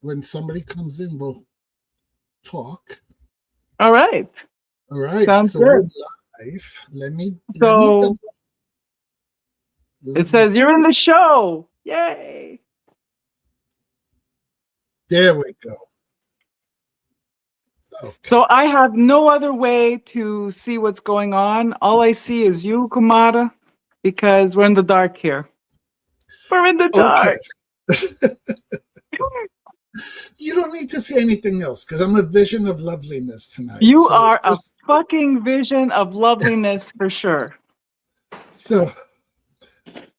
when somebody comes in, we'll talk. All right. All right. Sounds So we're good. live. Let me So let it me says you're in the show. Yay. There we go. Okay. So I have no other way to see what's going on. All I see is you, Kumara, because we're in the dark here. We're in the dark. Okay. You don't need to see anything else because I'm a vision of loveliness tonight. You are a fucking vision of loveliness for sure. So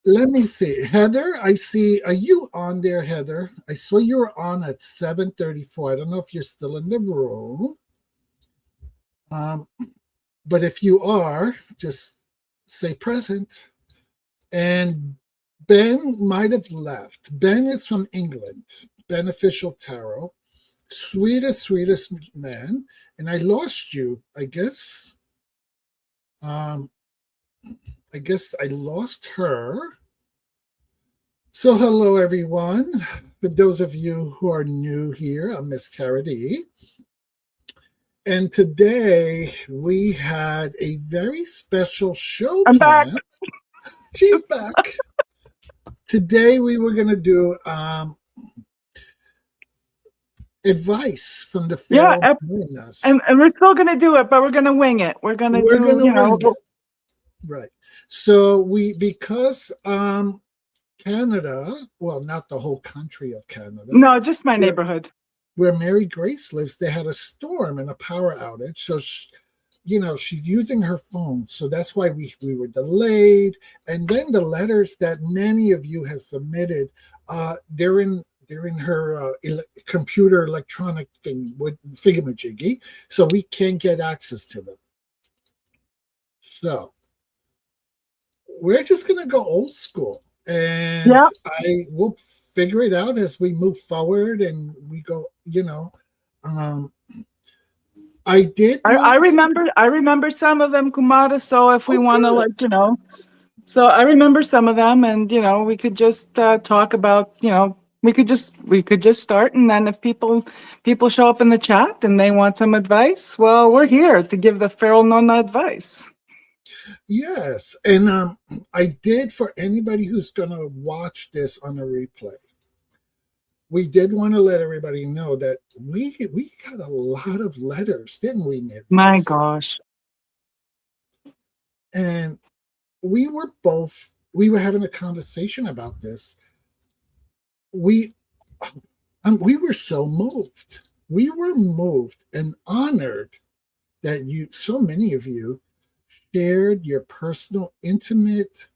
let me see. Heather, I see. Are you on there, Heather? I saw you were on at 7:34. I don't know if you're still in the room. But if you are, just say present. And Ben might have left. Ben is from England, Beneficial Tarot. Sweetest man. And I lost you, I guess. I guess I lost her. So hello, everyone. For those of you who are new here, I'm Miss Tara D. And today we had a very special show I'm planned. back. She's back. Today we were going to do advice from the Feral Nonnas. And we're still going to do it, but we're going to wing it. We're going to wing it. Right. So because Canada, well, not the whole country of Canada. No, just my neighborhood. Where Mary Grace lives, they had a storm and a power outage. So, she's using her phone. So that's why we were delayed. And then the letters that many of you have submitted, they're in her computer electronic thing with Figamajiggy. So we can't get access to them. So we're just going to go old school. And I will figure it out as we move forward and we go, I did. I remember some of them, Kumara. So if we want to, so I remember some of them, and we could just talk about, we could just start, and then if people show up in the chat and they want some advice, well, we're here to give the Feral Nonna advice. Yes, and I did, for anybody who's going to watch this on a replay, we did want to let everybody know that we got a lot of letters, didn't we, Mary? My gosh. And we were having a conversation about this. We were so moved. We were moved and honored that so many of you shared your personal, intimate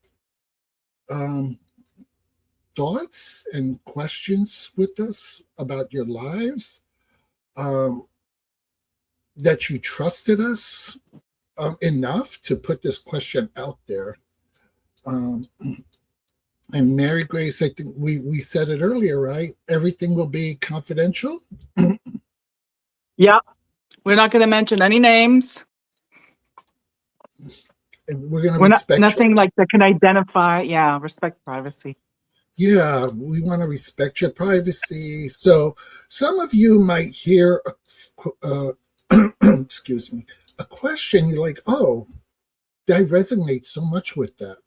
thoughts and questions with us about your lives, that you trusted us enough to put this question out there. And Mary Grace, I think we said it earlier, right? Everything will be confidential. Yeah, we're not going to mention any names. And we're going to respect nothing like that can identify. Yeah, respect privacy. Yeah, we want to respect your privacy. So some of you might hear, excuse me, a question. You're like, oh, I resonate so much with that.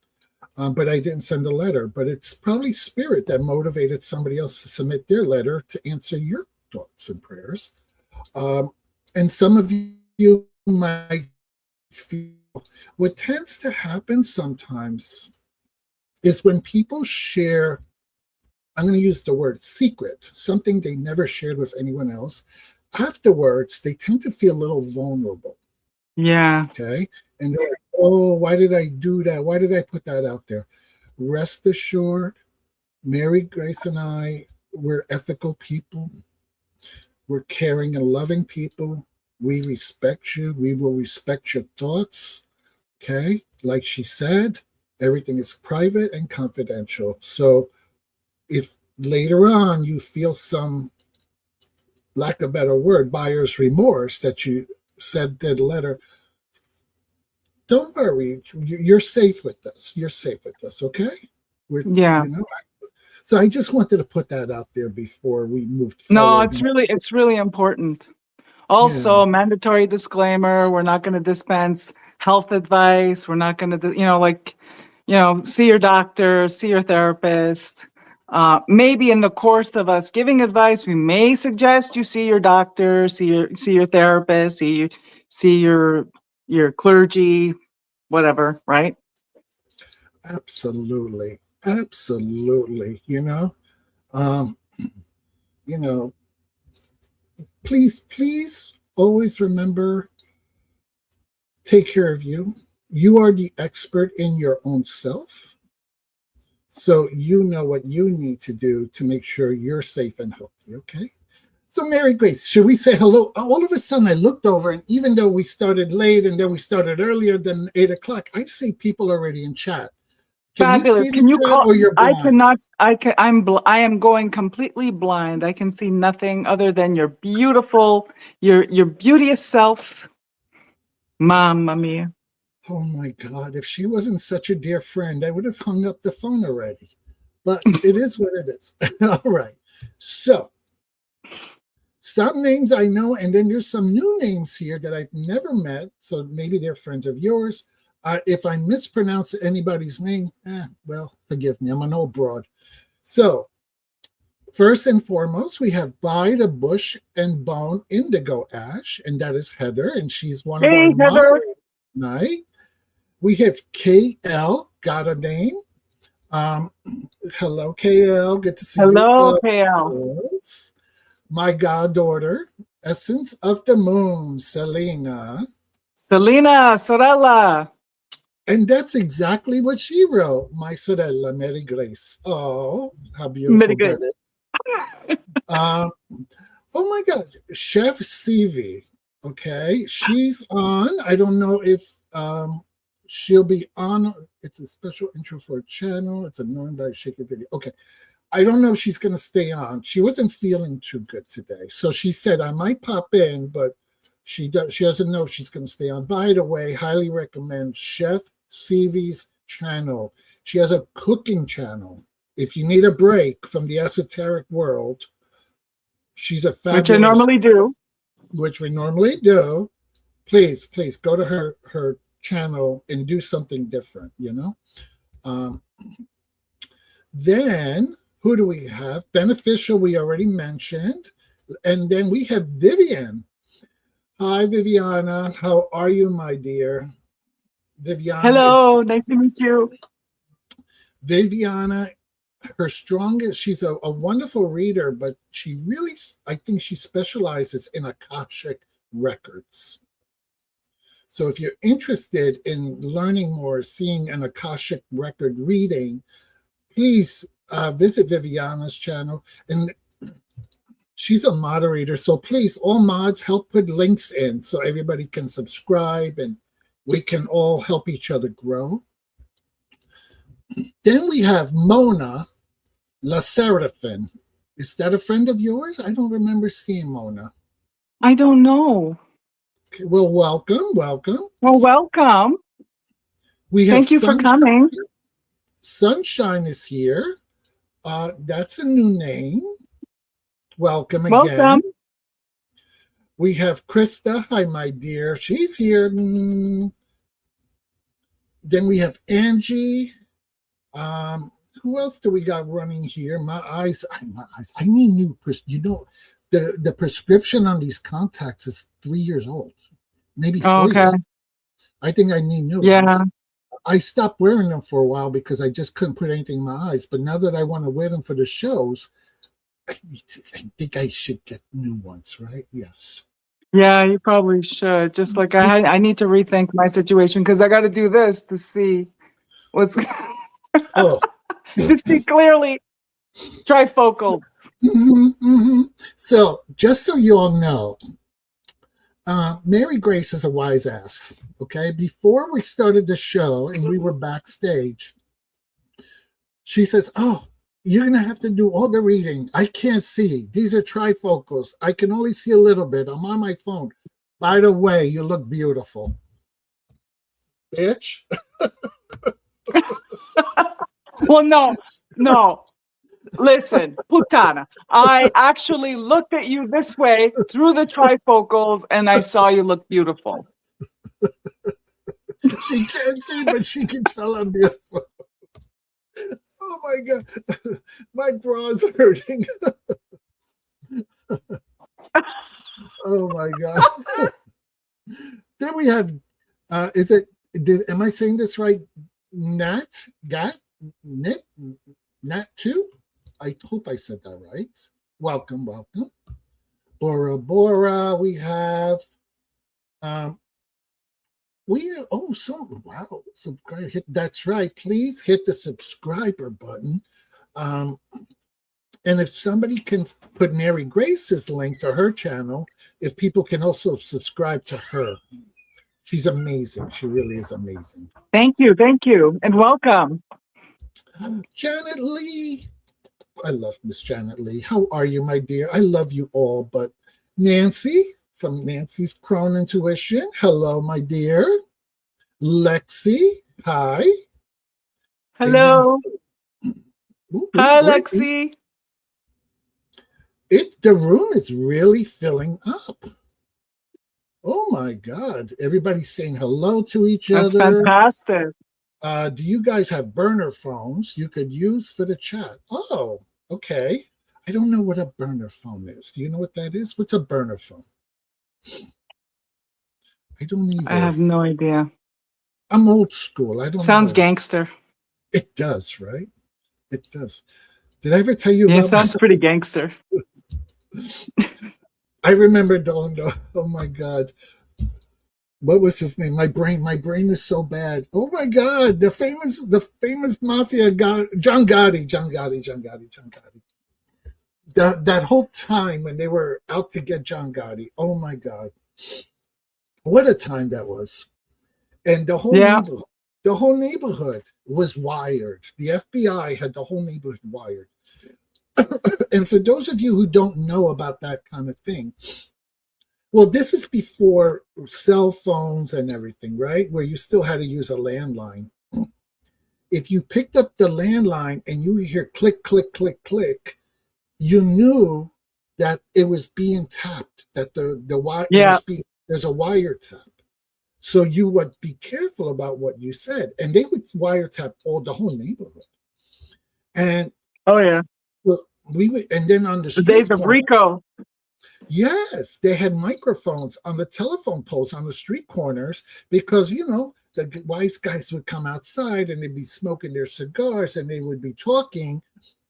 But I didn't send a letter. But it's probably spirit that motivated somebody else to submit their letter to answer your thoughts and prayers. And some of you might feel what tends to happen sometimes is when people share, I'm going to use the word secret, something they never shared with anyone else. Afterwards, they tend to feel a little vulnerable. Yeah. Okay. And they're like, oh, why did I do that? Why did I put that out there? Rest assured, Mary Grace and I, we're ethical people. We're caring and loving people. We respect you. We will respect your thoughts. Okay. Like she said, everything is private and confidential. So if later on you feel some, lack of a better word, buyer's remorse that you said that letter, don't worry. You're safe with us. You're safe with us. Okay. Yeah. So I just wanted to put that out there before we moved No, forward. it's really important. Yeah, Also, mandatory disclaimer, we're not going to dispense health advice. We're not going to, see your doctor, see your therapist. Maybe in the course of us giving advice, we may suggest you see your doctor, see your therapist, see your clergy, whatever, right? absolutely. Absolutely. Um, you know, please always remember, take care of you. You are the expert in your own self. So you know what you need to do to make sure you're safe and healthy. Okay. So, Mary Grace, should we say hello? All of a sudden, I looked over, and even though we started late and then we started earlier than 8 o'clock, I see people already in chat. Can you Fabulous. see the Can you chat call? or you're I blind? cannot. I am going completely blind. I can see nothing other than your beautiful, your beauteous self. Mamma mia. Oh my God, if she wasn't such a dear friend, I would have hung up the phone already. But it is what it is. All right. So, some names I know, and then there's some new names here that I've never met. So maybe they're friends of yours. If I mispronounce anybody's name, well, forgive me. I'm an old broad. So, first and foremost, we have By the Bush and Bone Indigo Ash, and that is Heather, and she's one of our Hey, Heather. moderators tonight. We have KL, got a name. Um, Hello, KL. Good to see you. Hello, KL. Yes. My goddaughter, Essence of the Moon, Selena. Selena, Sorella. And that's exactly what she wrote. My sorella, Mary Grace. Oh, how Very beautiful good. that is. Um, oh my God, Chef CV. Okay, she's on. I don't know if she'll be on. It's a special intro for a channel. It's a known by Shaker video. Okay, I don't know if she's going to stay on. She wasn't feeling too good today, so she said I might pop in, but she doesn't know if she's going to stay on. By the way, highly recommend Chef CV's channel. She has a cooking channel. If you need a break from the esoteric world, she's a Which I fabulous, normally do. which we normally do. Please go to her channel and do something different. Um, then who do we have? Beneficial, we already mentioned. And then we have Vivian. Hi, Viviana. How are you, my dear? Viviana Hello, nice to meet you. Viviana, her strongest, she's a wonderful reader, but she really, I think she specializes in Akashic records. So if you're interested in learning more, seeing an Akashic record reading, please visit Viviana's channel. And she's a moderator, so please, all mods, help put links in so everybody can subscribe and we can all help each other grow. Then we have Mona La Seraphim. Is that a friend of yours? I don't remember seeing Mona. I don't know. Okay, well, welcome. Well, welcome. We have Thank you for Sunshine. coming. Sunshine is here. That's a new name. Welcome again. Welcome. We have Krista. Hi, my dear. She's here. Then we have Angie. Who else do we got running here? My eyes. I need new. The prescription on these contacts is 3 years old, maybe 4 Okay. years. I think I need new Yeah. ones. I stopped wearing them for a while because I just couldn't put anything in my eyes. But now that I want to wear them for the shows, I think I should get new ones, right? Yes. Yeah, you probably should. Just like I need to rethink my situation because I got to do this to see what's Oh. to see clearly. Trifocals. So, just so you all know, Mary Grace is a wise ass. Okay, before we started the show and we were backstage, she says, "Oh, you're gonna have to do all the reading. I can't see. These are trifocals. I can only see a little bit. I'm on my phone. By the way, you look beautiful, bitch." Well, no. Listen, putana. I actually looked at you this way through the trifocals and I saw you look beautiful. She can't see, but she can tell I'm beautiful. Oh my God. My bra's hurting. Oh my God. Then we have, am I saying this right? Nat 2? I hope I said that right. Welcome. Bora Bora, we have, subscribe, that's right. Please hit the subscriber button. And if somebody can put Mary Grace's link for her channel, if people can also subscribe to her. She's amazing. She really is amazing. Thank you, and welcome. Janet Lee. I love Miss Janet Lee. How are you, my dear? I love you all, but Nancy from Nancy's Crone Intuition. Hello, my dear. Lexi. Hi. Hello. Hi, Lexi. The room is really filling up. Oh my God. Everybody's saying hello to each That's other. Fantastic. Do you guys have burner phones you could use for the chat? Oh, okay. I don't know what a burner phone is. Do you know what that is? What's a burner phone? I don't either. I have no idea. I'm old school. I don't Sounds know. gangster. It does, right? It does. Did I ever tell you Yeah, about it sounds pretty gangster. I remember oh my God. What was his name? My brain is so bad. Oh my God. The famous mafia guy, John Gotti. That whole time when they were out to get John Gotti. Oh my God. What a time that was. And the whole neighborhood was wired. The FBI had the whole neighborhood wired. And for those of you who don't know about that kind of thing, well, this is before cell phones and everything, right? Where you still had to use a landline. If you picked up the landline and you hear click, click, click, click, you knew that it was being tapped, that there's a wiretap. So you would be careful about what you said. And they would wiretap the whole neighborhood. And oh yeah. And then on the street, the days of Rico. Yes, they had microphones on the telephone poles on the street corners because, the wise guys would come outside and they'd be smoking their cigars and they would be talking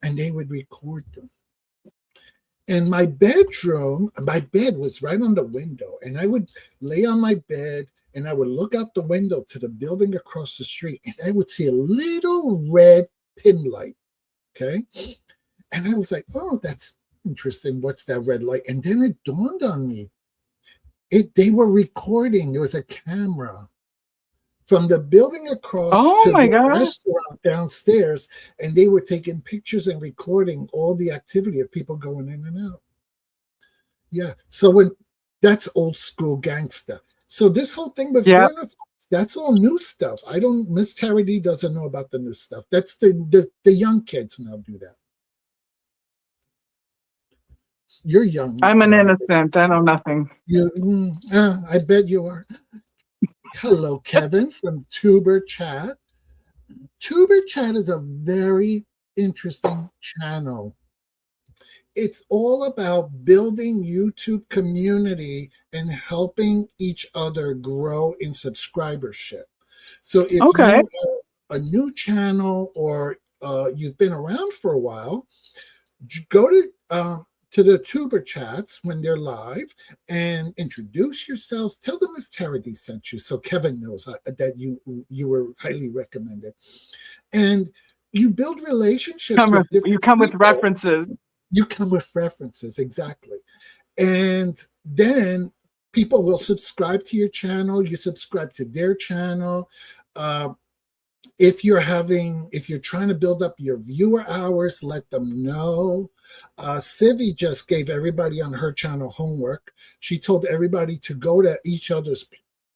and they would record them. And my bed was right on the window, and I would lay on my bed and I would look out the window to the building across the street and I would see a little red pin light. Okay. And I was like, oh, that's interesting. What's that red light? And then it dawned on me. They were recording. There was a camera from the building across to the restaurant downstairs, and they were taking pictures and recording all the activity of people going in and out. Yeah. So that's old school gangster. So this whole thing with burner phones, that's all new stuff. Miss Terry D doesn't know about the new stuff. That's the young kids now do that. You're young. I'm an innocent. I know nothing. I bet you are. Hello, Kevin from Tuber Chat. Tuber Chat is a very interesting channel. It's all about building YouTube community and helping each other grow in subscribership. So if you have a new channel or you've been around for a while, go to the Tuber Chats when they're live and introduce yourselves. Tell them Miss Tara D sent you so Kevin knows that you were highly recommended. And you build relationships with different You come people. with references. You come with references, exactly. And then people will subscribe to your channel. You subscribe to their channel. If you're trying to build up your viewer hours, let them know. Civi just gave everybody on her channel homework. She told everybody to go to each other's.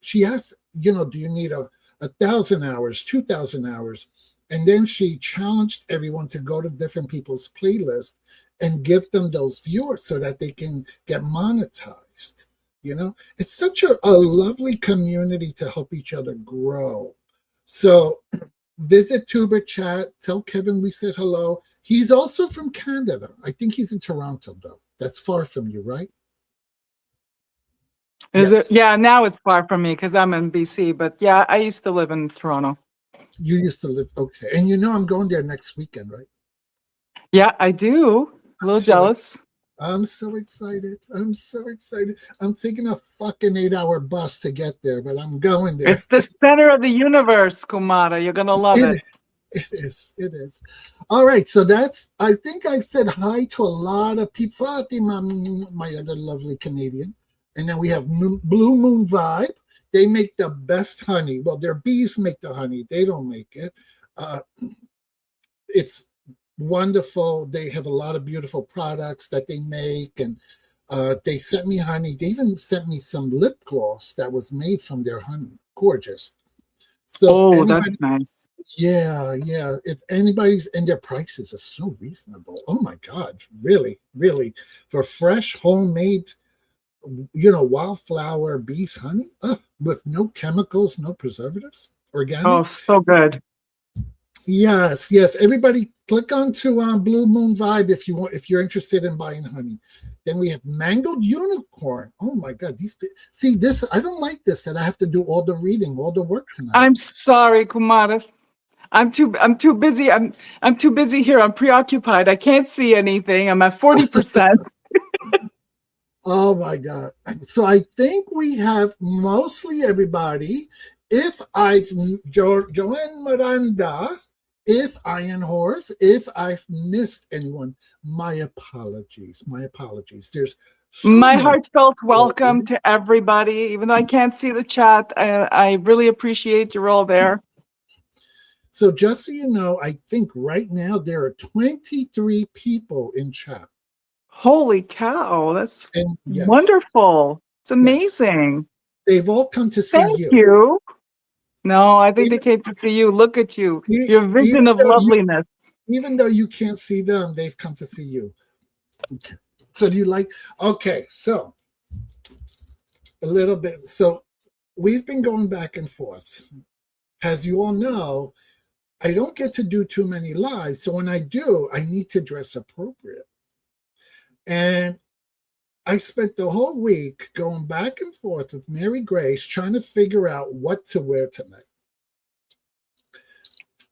She asked, do you need 1,000 hours, 2,000 hours? And then she challenged everyone to go to different people's playlists and give them those viewers so that they can get monetized. It's such a lovely community to help each other grow. So visit Tuber Chat. Tell Kevin we said hello. He's also from Canada. I think he's in Toronto, though. That's far from you, right? Is it? Yeah, now it's far from me because I'm in BC. But yeah, I used to live in Toronto. You used to live, okay. And I'm going there next weekend, right? Yeah, I do. A little jealous. I'm so excited. I'm so excited. I'm taking a fucking 8-hour bus to get there, but I'm going there. It's the center of the universe, Kumara. You're going to love it. It is. It is. All right. So I think I've said hi to a lot of people. Fatima, my other lovely Canadian. And then we have Blue Moon Vibe. They make the best honey. Well, their bees make the honey. They don't make it. It's wonderful. They have a lot of beautiful products that they make, and they sent me honey. They even sent me some lip gloss that was made from their honey. Gorgeous. So that's nice. Yeah. If anybody's, and their prices are so reasonable. Oh my God, really, really, for fresh homemade, wildflower bees honey with no chemicals, no preservatives, organic. Oh, so good. Yes. Everybody click onto Blue Moon Vibe if you're interested in buying honey. Then we have Mangled Unicorn. Oh my God. See this, I don't like this, that I have to do all the reading, all the work tonight. I'm sorry, Kumara. I'm too busy. I'm too busy here. I'm preoccupied. I can't see anything. I'm at 40%. Oh my God. So I think we have mostly everybody. If Joanne Miranda, if Iron Horse, if I've missed anyone, my apologies. There's my heartfelt welcome to everybody. Even though I can't see the chat, I really appreciate you're all there. So just so you know, I think right now there are 23 people in chat. Holy cow, that's wonderful. It's amazing. Yes. They've all come to see you. Thank you. No, I think they came to see you. Look at you. Your vision of loveliness. Even though you can't see them, they've come to see you. Okay. So do you like, okay, so a little bit. So we've been going back and forth. As you all know, I don't get to do too many lives. So when I do, I need to dress appropriate. And I spent the whole week going back and forth with Mary Grace trying to figure out what to wear tonight.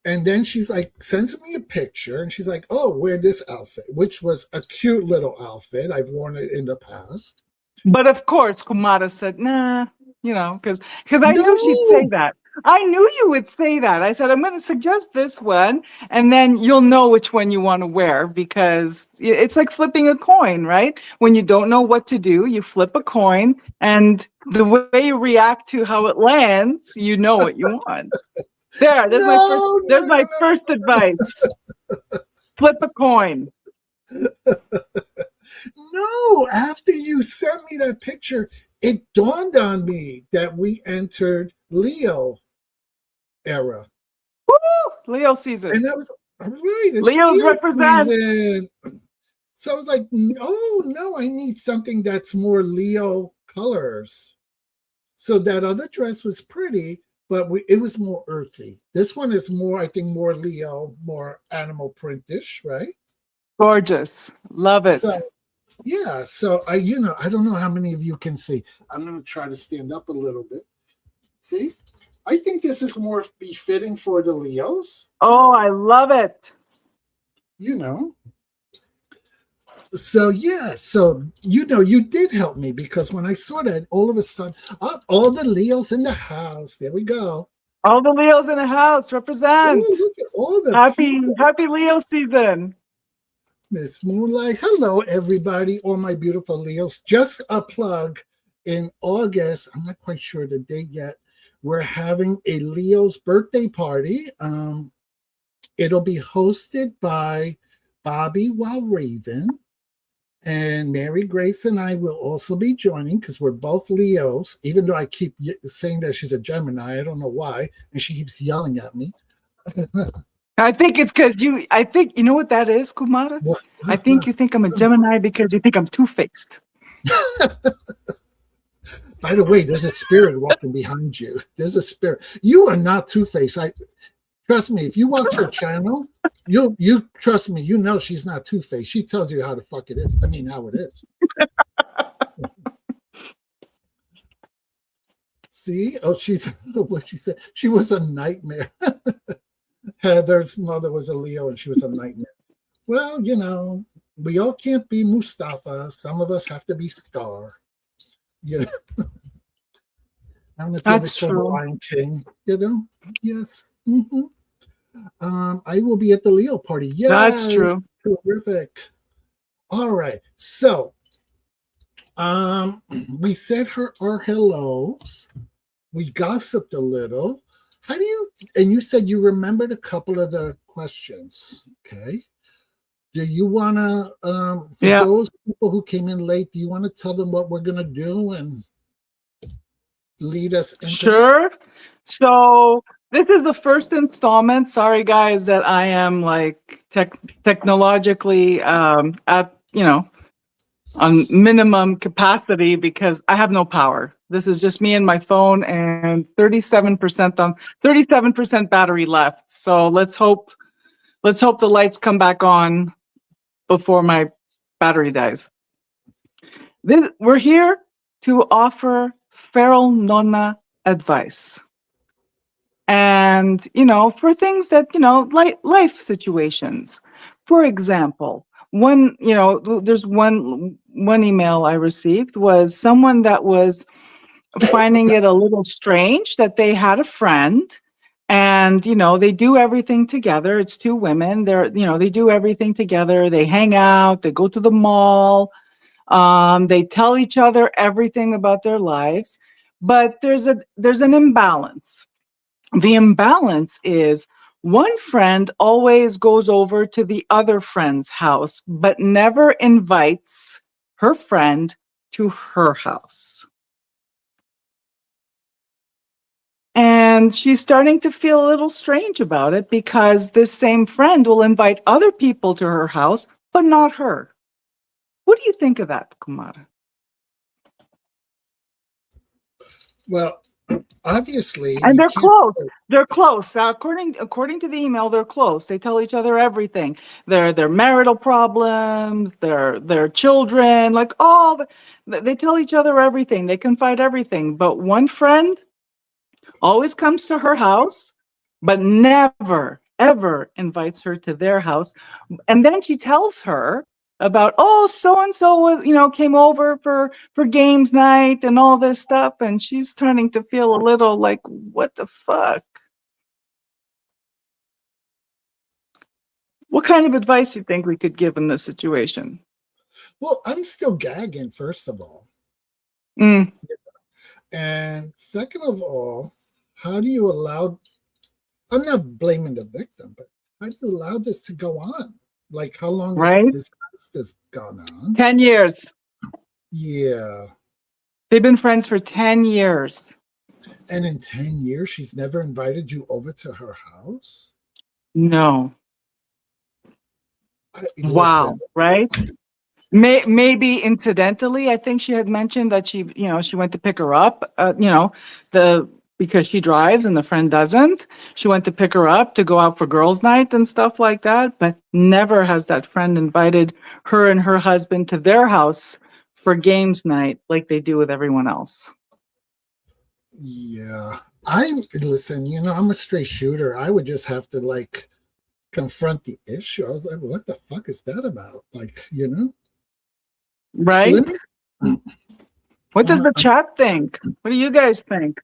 And then she's like, sends me a picture, and she's like, oh, wear this outfit, which was a cute little outfit. I've worn it in the past. But of course, Kumara said, nah, because I knew she'd say that. I knew you would say that. I said, I'm going to suggest this one, and then you'll know which one you want to wear, because it's like flipping a coin, right? When you don't know what to do, you flip a coin, and the way you react to how it lands, you know what you want. There's my first advice. Flip a coin. No, after you sent me that picture, it dawned on me that we entered Leo era. Woo! Leo season. And that was right. It's Leo's represent. Season. So I was like, oh no, I need something that's more Leo colors. So that other dress was pretty, but it was more earthy. This one is more, I think, more Leo, more animal printish, right? Gorgeous. Love it. So, yeah. So I don't know how many of you can see. I'm going to try to stand up a little bit. See? I think this is more befitting for the Leos. Oh, I love it. So, yeah. So, you did help me, because when I saw that, all of a sudden, all the Leos in the house. There we go. All the Leos in the house represent. Ooh, look at all the happy Leo season. Miss Moonlight. Hello, everybody. All my beautiful Leos. Just a plug. In August, I'm not quite sure the date yet, we're having a Leo's birthday party. It'll be hosted by Bobby Walraven, and Mary Grace and I will also be joining, because we're both Leos, even though I keep saying that she's a Gemini. I don't know why, and she keeps yelling at me. I think it's because I think, you know what that is, Kumara? What? I think you think I'm a Gemini because you think I'm two-faced. By the way, there's a spirit walking behind you. There's a spirit. You are not Two-Face. I trust me. If you watch her channel, you trust me. You know she's not Two-Face. She tells you how the fuck it is. I mean, how it is. See? Oh, she's what she said. She was a nightmare. Heather's mother was a Leo, and she was a nightmare. Well, you know, we all can't be Mustafa. Some of us have to be Scar. You know, I don't know if you ever That's saw The true. Lion King. You know, yes. I will be at the Leo party. That's Yeah, true. terrific. All right, so we said our hellos. We gossiped a little. How do you? And you said you remembered a couple of the questions. Okay. Do you want to, for Yeah. those people who came in late, do you want to tell them what we're going to do and lead us into this? Sure. So this is the first installment. Sorry, guys, that I am like technologically at on minimum capacity because I have no power. This is just me and my phone and 37% battery left. So let's hope the lights come back on before my battery dies. We're here to offer Feral Nonna advice. And, for things that, life situations. For example, there's one email I received was someone that was finding it a little strange that they had a friend and, they do everything together. It's two women. They do everything together. They hang out, they go to the mall, they tell each other everything about their lives, but there's an imbalance. The imbalance is one friend always goes over to the other friend's house, but never invites her friend to her house. And she's starting to feel a little strange about it because this same friend will invite other people to her house, but not her. What do you think of that, Kumara? Well, obviously, And you they're can't. close. They're close. According to the email, they're close. They tell each other everything. Their marital problems, their children, like they tell each other everything. They confide everything. But one friend always comes to her house, but never, ever invites her to their house. And then she tells her about, oh, so and so was, came over for games night and all this stuff, and she's starting to feel a little like, what the fuck? What kind of advice do you think we could give in this situation? Well, I'm still gagging, first of all. Mm. And second of all, how do you allow, I'm not blaming the victim, but how do you allow this to go on? Like, how long Right? has this gone on? 10 years. Yeah. They've been friends for 10 years. And in 10 years, she's never invited you over to her house? No. Wow. Listen. Right? Maybe incidentally, I think she had mentioned that she went to pick her up, because she drives and the friend doesn't. She went to pick her up to go out for girls' night and stuff like that, but never has that friend invited her and her husband to their house for games night like they do with everyone else. Yeah. Listen, I'm a straight shooter. I would just have to confront the issue. I was like, what the fuck is that about? Right? What does the chat think? What do you guys think?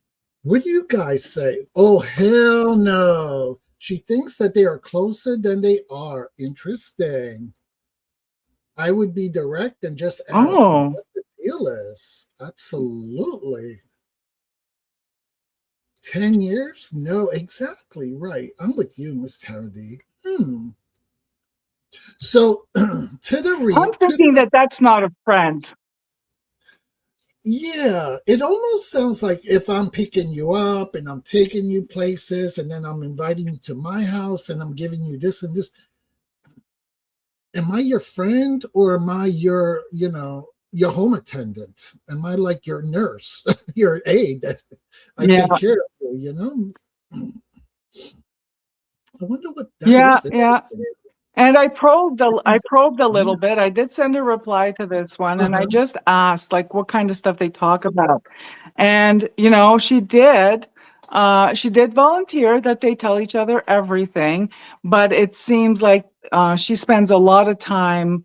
What do you guys say? Oh, hell no. She thinks that they are closer than they are. Interesting. I would be direct and just ask what the deal is. Absolutely. 10 years? No, exactly right. I'm with you, Miss Tardy. So, I'm thinking that that's not a friend. Yeah, it almost sounds like if I'm picking you up and I'm taking you places and then I'm inviting you to my house and I'm giving you this and this, am I your friend or am I your, your home attendant? Am I like your nurse, your aide that I Yeah, take care of you? I wonder what that yeah, is. yeah. And I probed a Yeah. little bit. I did send a reply to this one, and I Uh-huh. just asked like what kind of stuff they talk about. And she did volunteer that they tell each other everything, but it seems like she spends a lot of time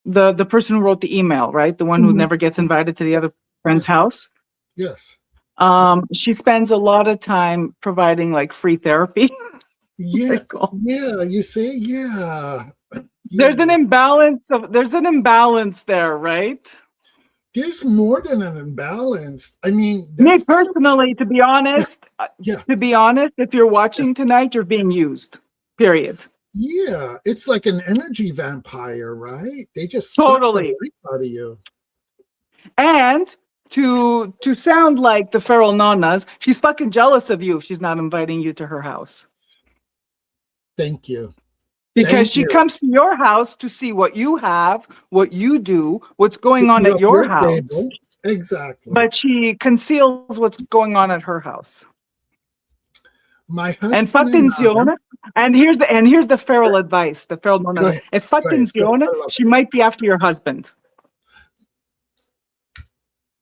the person who wrote the email, right? The one who Mhm. never gets invited to the other friend's Yes. house. Yes. Uh, She spends a lot of time providing like free therapy. yeah. Like, oh, Yeah. You see? Yeah. there's an Yeah. imbalance there, right? There's more than an imbalance. I mean, Me that's kind of, personally, to be yeah. honest, Yeah. if you're Yeah. watching tonight, you're being used. Period. Yeah. It's like an energy vampire, right? They just suck the Totally. life out of you. And to sound like the Feral Nonnas, she's fucking jealous of you if she's not inviting you to her house. Thank you. Because Thank she you. comes to your house to see what you have, what you do, what's To going on eat at off your your house, table. Exactly. but she conceals what's going on at her house. My And husband and I, Fattenzione, here's the feral advice, the feral go nonna. ahead. If Go ahead. Fattenzione, I love she might be after your husband.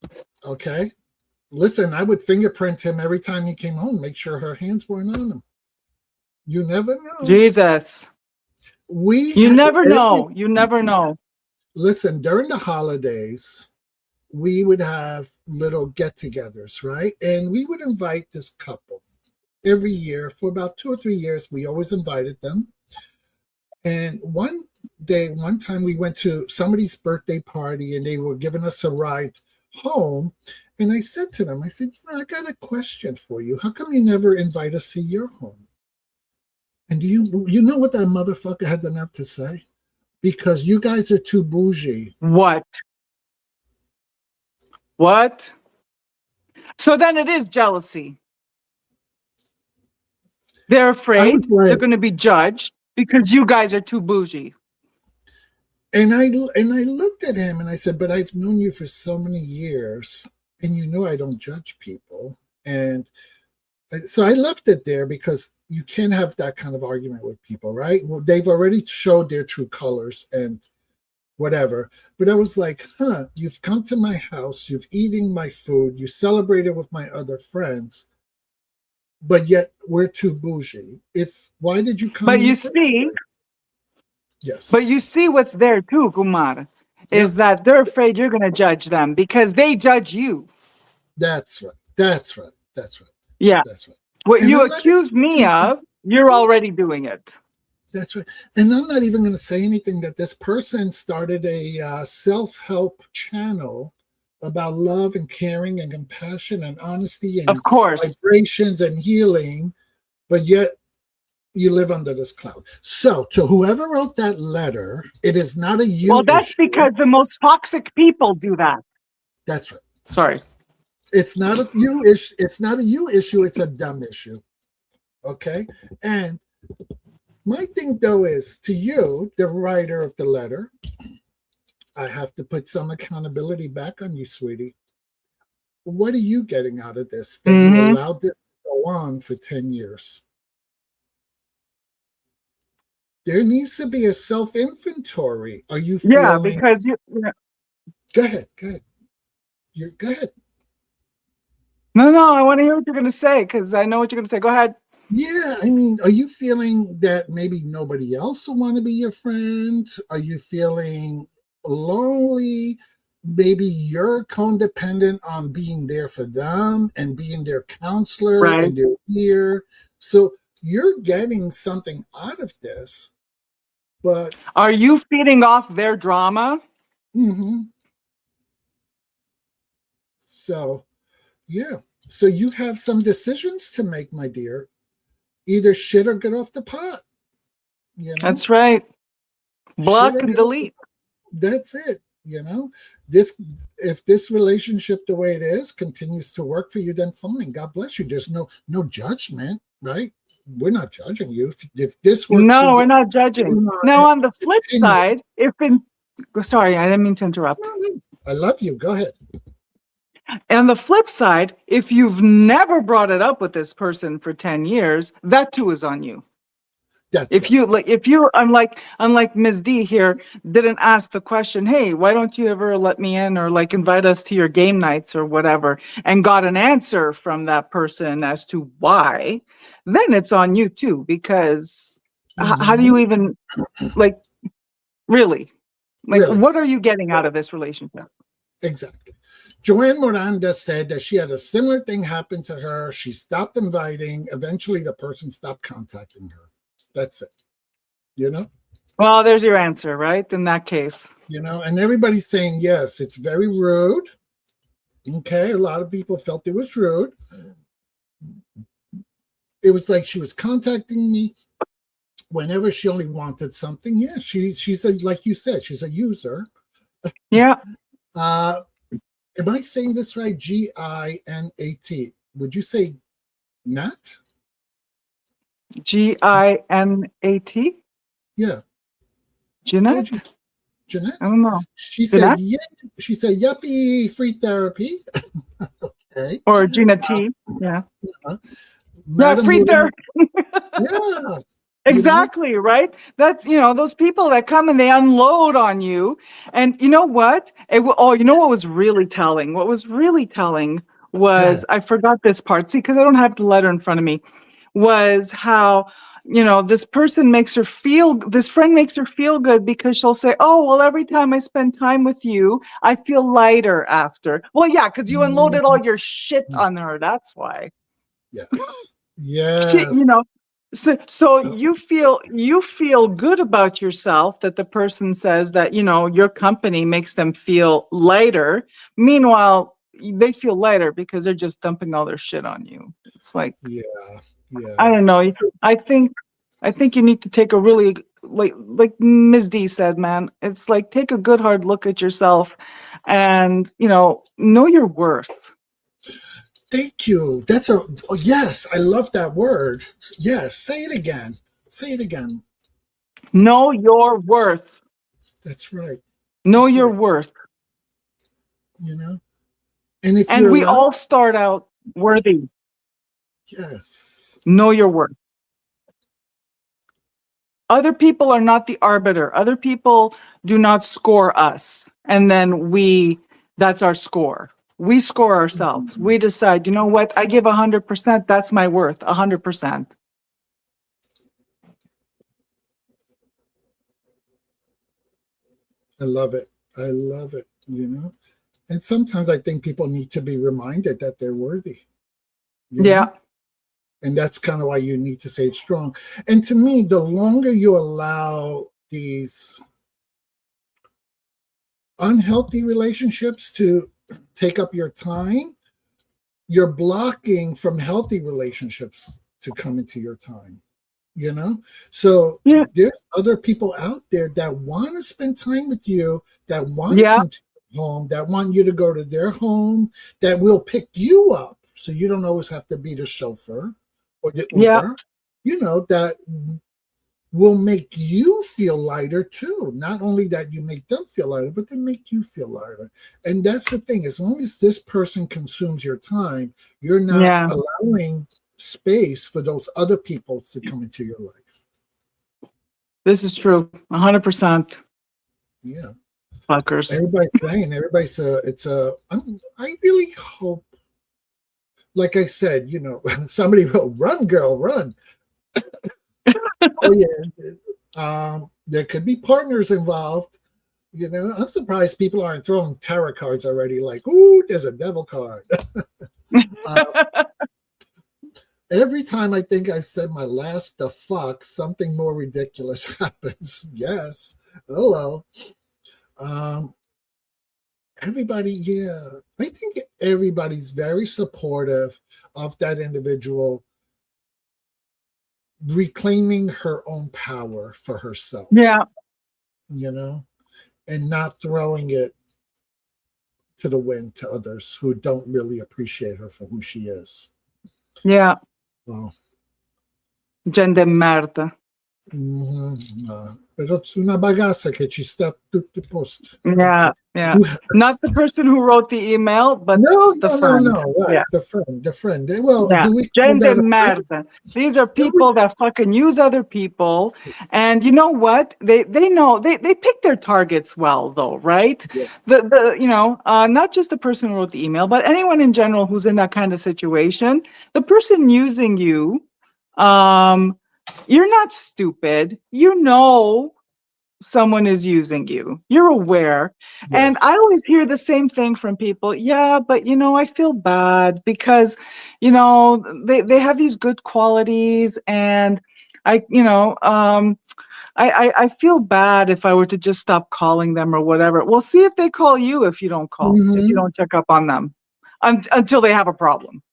it. Okay. Listen, I would fingerprint him every time he came home, make sure her hands weren't on him. You never know. Jesus. We You ha- never every know. You never know. Listen, during the holidays, we would have little get-togethers, right? And we would invite this couple every year for about 2 or 3 years. We always invited them. And one time we went to somebody's birthday party and they were giving us a ride home. And I said to them, I said, I got a question for you. How come you never invite us to your home? And do you know what that motherfucker had the nerve to say? Because you guys are too bougie. What? What? So then it is jealousy. They're I was afraid they're like, going to be judged because you guys are too bougie. and I looked at him and I said, but I've known you for so many years, and you know I don't judge people. And so I left it there because you can't have that kind of argument with people, right? Well, they've already showed their true colors and whatever. But I was like, you've come to my house, you've eaten my food, you celebrated with my other friends, but yet we're too bougie. Why did you come But in the you first see, place? Yes. but you see what's there too, Kumar, is Yep. that they're afraid you're going to judge them because they judge you. That's right. That's right. That's right. Yeah. That's right. What And you I'm not accused me of, you're already doing it. That's right. And I'm not even going to say anything that this person started a self-help channel about love and caring and compassion and honesty Of and course. vibrations and healing, but yet you live under this cloud. So, to whoever wrote that letter, it is not a Well, you that's issue. because the most toxic people do that. That's right. Sorry. It's not a you issue. It's not a you issue. It's a dumb issue. Okay. And my thing, though, is to you, the writer of the letter, I have to put some accountability back on you, sweetie. What are you getting out of this that you Hmm. allowed this to go on for 10 years? There needs to be a self inventory. Are you Yeah, feeling? because you. Go ahead. Go ahead. Go ahead. No, I want to hear what you're going to say because I know what you're going to say. Go ahead. Yeah, I mean, are you feeling that maybe nobody else will want to be your friend? Are you feeling lonely? Maybe you're codependent on being there for them and being their counselor Right. and their ear. So you're getting something out of this, but Are you feeding off their drama? mhm. So yeah. So you have some decisions to make, my dear. Either shit or get off the pot, you know? That's right. Shit Block or and get off the delete. That's it. You know, this if this relationship the way it is continues to work for you, then fine. God bless you. There's no judgment, right? We're not judging you. If this works for No, we're you, not judging. Now, on the flip continue. side, if in sorry, I didn't mean to interrupt. I love you. Go ahead. And the flip side, if you've never brought it up with this person for 10 years, that too is on you. That's If right. you unlike Ms. D here, didn't ask the question, hey, why don't you ever let me in or like invite us to your game nights or whatever, and got an answer from that person as to why, then it's on you too, because how do you even like really like Really, what are you getting out of this relationship? exactly. Joanne Miranda said that she had a similar thing happen to her. She stopped inviting. Eventually, the person stopped contacting her. That's it. You know? Well, there's your answer, right? In that case. You know, and everybody's saying, yes, it's very rude. Okay. A lot of people felt it was rude. It was like she was contacting me whenever she only wanted something. Yeah, she's a, like you said, she's a user. Yeah. Am I saying this right? Ginat. Would you say Nat? Ginat? Yeah. How would you, Jeanette? Jeanette? I don't know. She said, Jeanette? yeah. She said, yuppie, free therapy. Okay. Or Gina T. Yeah. Yeah. Yeah, Madam free Woody. therapy. Yeah. You know? Exactly, right? That's, those people that come and they unload on you. And you know what? You know what was really telling? What was really telling Yeah. was, I forgot this part. See, because I don't have the letter in front of me, was how, this friend makes her feel good because she'll say, oh, well, every time I spend time with you, I feel lighter after. Well, yeah, because you unloaded all your shit on her. That's why. Yes. She, Yes. so you feel good about yourself that the person says that your company makes them feel lighter. Meanwhile, they feel lighter because they're just dumping all their shit on you. It's like, Yeah. I Yeah. don't know. I think you need to take a really, like Ms. D said, man. It's like, take a good hard look at yourself, and know your worth. Thank you. Yes, I love that word. Yes, say it again. Say it again. Know your worth. That's right. Know That's your right. worth. You know, and if And you're we allowed, all start out worthy. yes, Know your worth. Other people are not the arbiter. Other people do not score us. And then that's our score. We score ourselves. We decide, you know what? I give 100%. That's my worth, 100%. I love it. I love it. You know, and sometimes I think people need to be reminded that they're worthy. You know, Yeah. and that's kind of why you need to say it strong. And to me, the longer you allow these unhealthy relationships to take up your time, you're blocking from healthy relationships to come into your time. You know, so Yeah. there's other people out there that want to spend time with you, that want to Yeah. come to your home, that want you to go to their home, that will pick you up so you don't always have to be the chauffeur or the Yeah. Uber, that will make you feel lighter too. Not only that you make them feel lighter, but they make you feel lighter. And that's the thing. As long as this person consumes your time, you're not Yeah. allowing space for those other people to come into your life. This is true. 100%. Yeah. Fuckers. I really hope, like I said, somebody will run, girl, run. Oh yeah. There could be partners involved. I'm surprised people aren't throwing tarot cards already. Like, ooh, there's a devil card. Every time I think I've said my last the fuck, something more ridiculous happens. Yes. Hello. Everybody, yeah. I think everybody's very supportive of that individual reclaiming her own power for herself. Yeah. And not throwing it to the wind to others who don't really appreciate her for who she is. Yeah. Well, Gente merda. Però è una bagassa che ci sta tutti i posti. Yeah, yeah. Not the person who wrote the email, but the friend. Right. Yeah. The friend. Well, Yeah. do we Gente merda. These are people that fucking use other people. And you know what? They know they pick their targets well though, right? Yes. Not just the person who wrote the email, but anyone in general who's in that kind of situation. The person using you, you're not stupid. You know someone is using you. You're aware. Yes. And I always hear the same thing from people. Yeah, but I feel bad because, they have these good qualities and I feel bad if I were to just stop calling them or whatever. Well, see if they call you if you don't call, if you don't check up on them until they have a problem.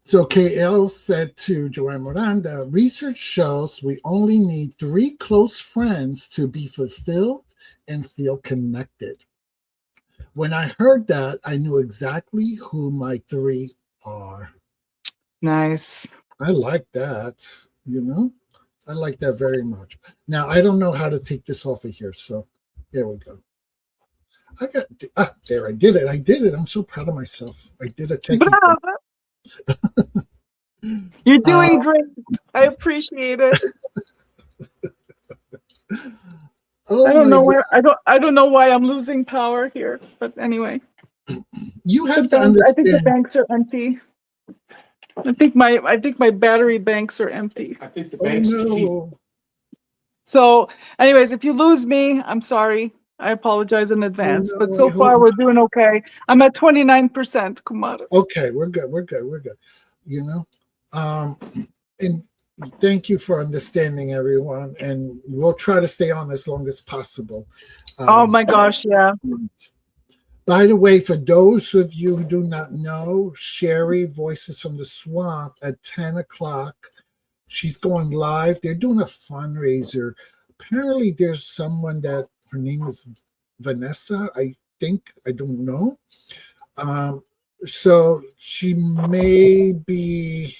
So KL said to Joanne Miranda, research shows we only need 3 close friends to be fulfilled and feel connected. When I heard that, I knew exactly who my 3 are. Nice. I like that, I like that very much. Now, I don't know how to take this off of here, so there we go. There, I did it. I'm so proud of myself. I did a techie. You're doing great. I appreciate it. I don't know where I don't know why I'm losing power here, but anyway. You have to understand. I think the banks are empty. I think my battery banks are empty. I think the banks are cheap. So, anyways, if you lose me, I'm sorry. I apologize in advance. But so far we're doing okay. I'm at 29%, Kumara. Okay, we're good. And thank you for understanding, everyone. And we'll try to stay on as long as possible. Oh my gosh, yeah. By the way, for those of you who do not know, Sherry, Voices from the Swamp, at 10 o'clock, she's going live. They're doing a fundraiser. Apparently, there's someone that her name is Vanessa, I think. I don't know. So she may be,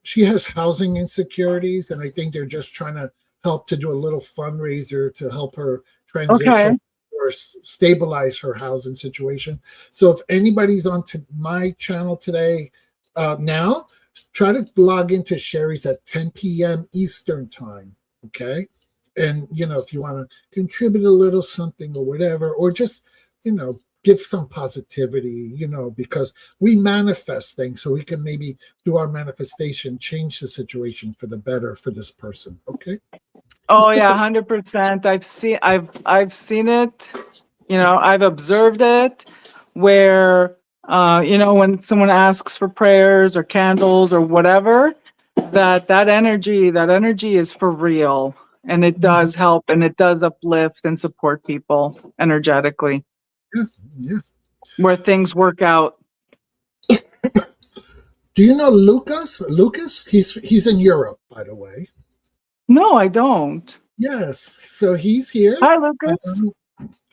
she has housing insecurities, and I think they're just trying to help to do a little fundraiser to help her transition or stabilize her housing situation. So if anybody's on my channel today, now, try to log into Sherry's at 10 p.m. Eastern time, okay? And, if you want to contribute a little something or whatever, or just, give some positivity, because we manifest things, so we can maybe do our manifestation, change the situation for the better for this person. Okay. Oh yeah, 100%. I've seen it. I've observed it where when someone asks for prayers or candles or whatever, that energy is for real, and it does help and it does uplift and support people energetically. Yeah. Where things work out. Do you know Lucas? He's in Europe, by the way. No, I don't. Yes. So he's here. Hi, Lucas.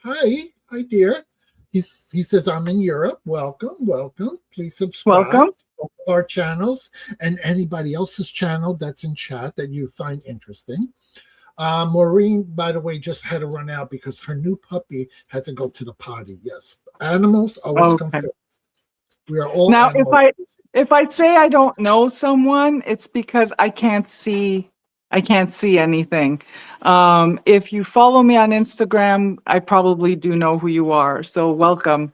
Hi, dear. He says, I'm in Europe. Welcome. Please subscribe Welcome. to our channels and anybody else's channel that's in chat that you find interesting. Maureen, by the way, just had to run out because her new puppy had to go to the potty. Yes, animals always come first. We are all now. Animals. If I say I don't know someone, it's because I can't see anything. If you follow me on Instagram, I probably do know who you are. So welcome.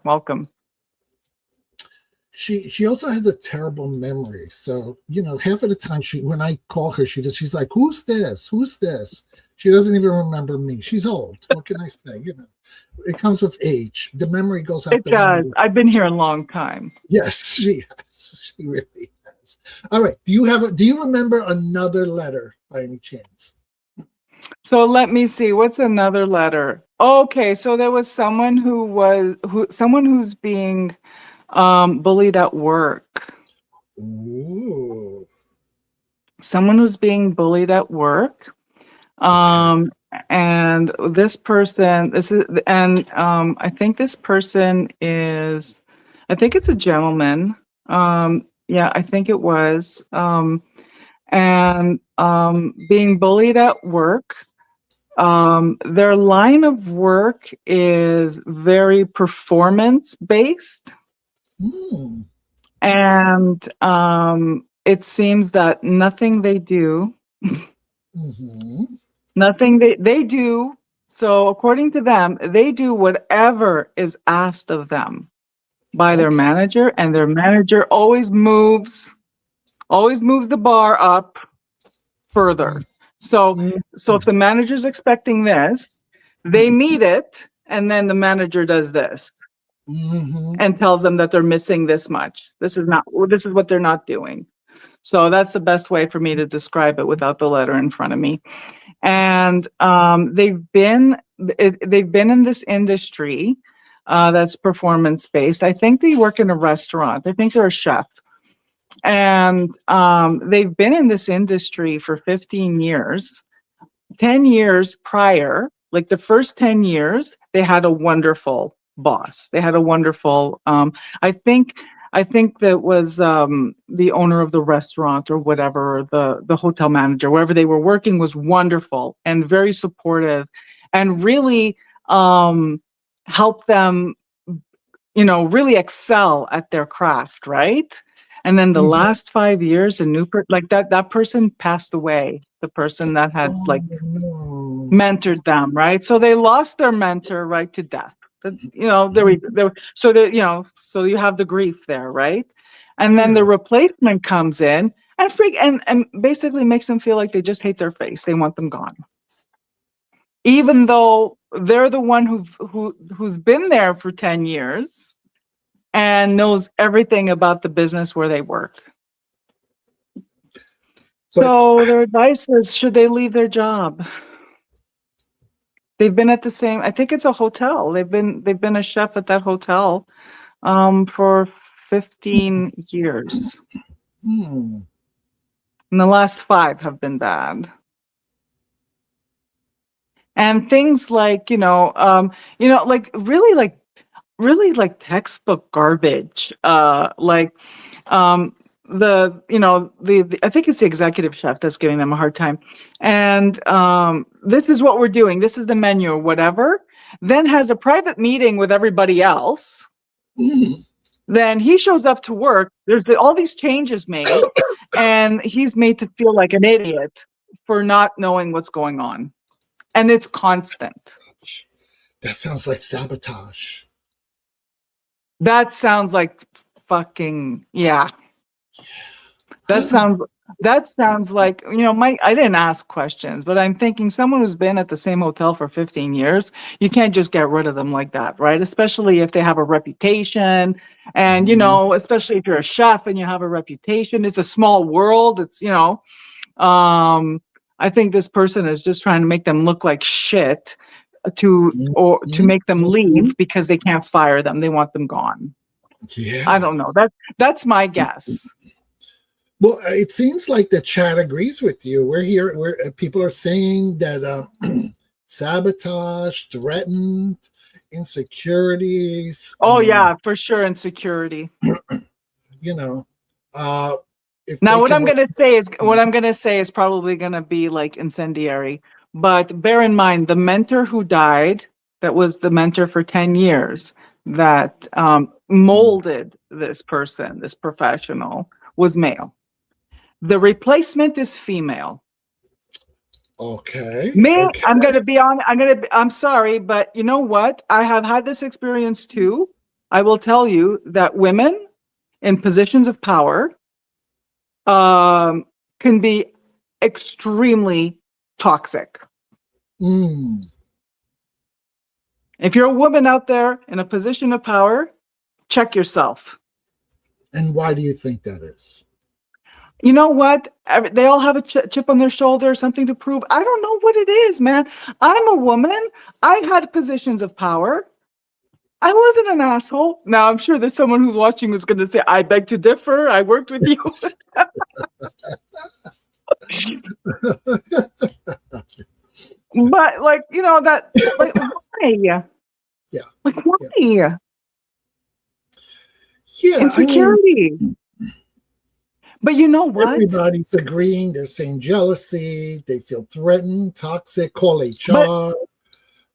She also has a terrible memory. So, half of the time when I call her, she's like, who's this? She doesn't even remember me. She's old. What can I say? It comes with age. The memory goes out. It does. I've been here a long time. Yes, she has. She really has. All right. Do you remember another letter by any chance? So let me see. What's another letter? Okay. So there was someone who's being bullied at work. Ooh. Someone who's being bullied at work. And this person, I think this person is, I think it's a gentleman. Yeah, I think it was. And being bullied at work. Their line of work is very performance based. Mm. And it seems that nothing they do, Mm-hmm. nothing they do. So according to them, they do whatever is asked of them by their Okay. manager, and their manager always moves the bar up further. So Mm. so if the manager's expecting this, they meet it, and then the manager does this Mm-hmm. and tells them that they're missing this much. This is what they're not doing. So that's the best way for me to describe it without the letter in front of me. And they've been in this industry that's performance based. I think they work in a restaurant. I think they're a chef, and they've been in this industry for 15 years. 10 years prior, like the first 10 years, they had a wonderful boss. They had a wonderful, I think, that was the owner of the restaurant or whatever, the hotel manager, wherever they were working, was wonderful and very supportive, and really helped them, really excel at their craft, right? And then the Mm-hmm. last 5 years, like that person passed away. The person that had Oh, like no. mentored them, right? So they lost their mentor right to death. So you have the grief there, right? And then the Yeah. replacement comes in and basically makes them feel like they just hate their face. They want them gone, even though they're the one who's been there for 10 years and knows everything about the business where they work. But So their advice is, should they leave their job? They've been at the same, I think it's a hotel. They've been a chef at that hotel for 15 years. hmm. And the last 5 have been bad. And things like, really like textbook garbage. The I think it's the executive chef that's giving them a hard time. And this is what we're doing. This is the menu or whatever. Then has a private meeting with everybody else. Mm. Then he shows up to work. There's all these changes made, and he's made to feel like an idiot for not knowing what's going on. And it's constant. That sounds like sabotage. That sounds like fucking, yeah. That sounds like, I didn't ask questions, but I'm thinking someone who's been at the same hotel for 15 years, you can't just get rid of them like that, right? Especially if they have a reputation, and, especially if you're a chef and you have a reputation. It's a small world. It's, I think this person is just trying to make them look like shit to make them leave because they can't fire them. They want them gone. Yeah. I don't know. That's my guess. Well, it seems like the chat agrees with you. We're here where people are saying that sabotage, threatened, insecurities. Oh yeah, for sure, insecurity. If Now, they what can I'm gonna say is probably gonna be like incendiary. But bear in mind, the mentor who died, that was the mentor for 10 years, that molded this person, this professional, was male. The replacement is female. Okay. Me, Okay. I'm sorry, but you know what? I have had this experience too. I will tell you that women in positions of power can be extremely toxic. Mm. If you're a woman out there in a position of power, check yourself. And why do you think that is? You know what? They all have a chip on their shoulder, something to prove. I don't know what it is, man. I'm a woman. I had positions of power. I wasn't an asshole. Now, I'm sure there's someone who's watching who's going to say, I beg to differ. I worked with you. But like, that, like, why? Yeah. Like, why? Yeah, I mean, Insecurity. But you know what? everybody's agreeing. They're saying jealousy. They feel threatened, toxic. Call But HR.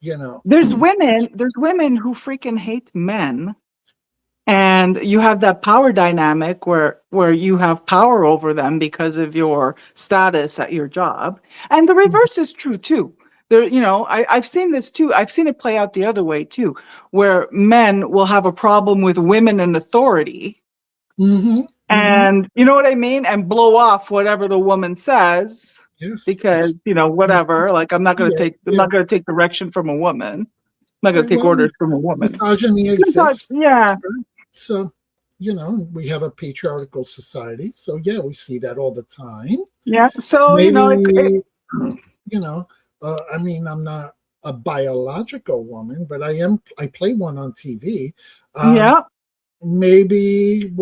You know. there's women who freaking hate men. And you have that power dynamic where you have power over them because of your status at your job. And the reverse is true too. There, I've seen this too. I've seen it play out the other way too, where men will have a problem with women in authority, Mm-hmm. Mm-hmm. and you know what I mean, and blow off whatever the woman says Yes. because whatever. Like Yeah. I'm Yeah. not gonna take direction from a woman. I'm not gonna Right. take Well, orders from a woman. misogyny exists. Yeah, So, we have a patriarchal society. So, yeah, we see that all the time. yeah. So Maybe, I mean, I'm not a biological woman, but I play one on TV. yeah. Maybe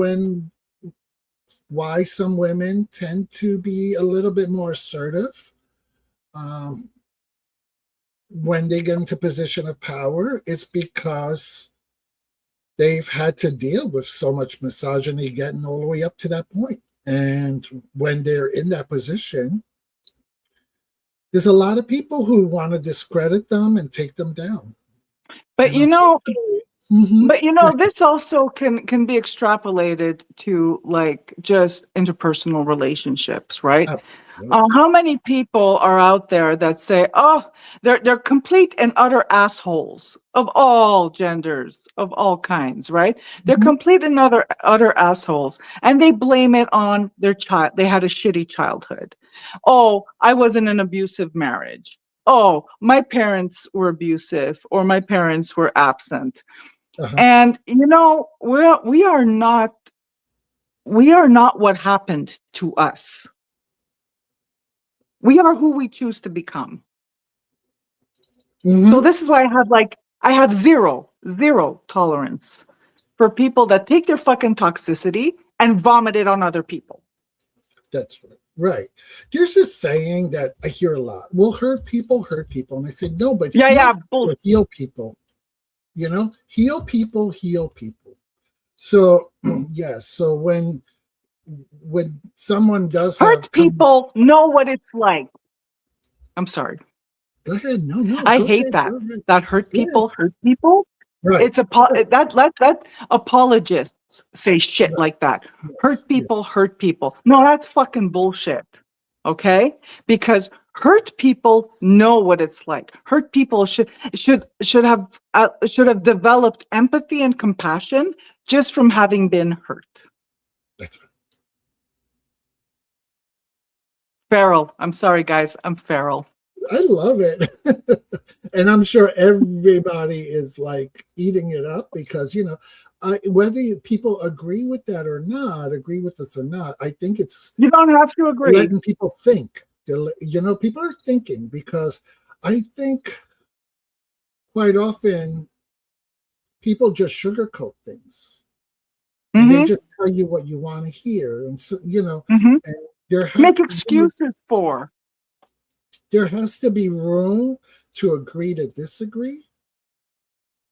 why some women tend to be a little bit more assertive when they get into position of power, it's because they've had to deal with so much misogyny getting all the way up to that point. And when they're in that position, there's a lot of people who want to discredit them and take them down. But Mm-hmm. this also can be extrapolated to like just interpersonal relationships, right? How many people are out there that say, "Oh, they're complete and utter assholes of all genders, of all kinds," right? They're Mhm. complete and utter assholes, and they blame it on their child. They had a shitty childhood. Oh, I was in an abusive marriage. Oh, my parents were abusive, or my parents were absent. Uh-huh. And we are not what happened to us. We are who we choose to become. Mm-hmm. So this is why I have zero tolerance for people that take their fucking toxicity and vomit it on other people. That's right. Right. There's this saying that I hear a lot. Well, hurt people. And I say, no, but heal people. Heal people, heal people. So, yes. So when someone does hurt people know what it's like. I'm sorry. Go ahead. No. I Go hate ahead. that. Go ahead. That hurt people. Right. It's that apologists say shit like that. Yes, Hurt people, yes. hurt people. No, that's fucking bullshit. Okay? Because hurt people know what it's like. Hurt people should have developed empathy and compassion just from having been hurt. That's right. Feral. I'm sorry, guys. I'm feral. I love it. And I'm sure everybody is like eating it up because, whether people agree with that or not, agree with us or not, I think it's You don't have to agree. letting people think. People are thinking because I think quite often people just sugarcoat things. And they just tell you what you want to hear. And so, and make excuses for. There has to be room to agree to disagree.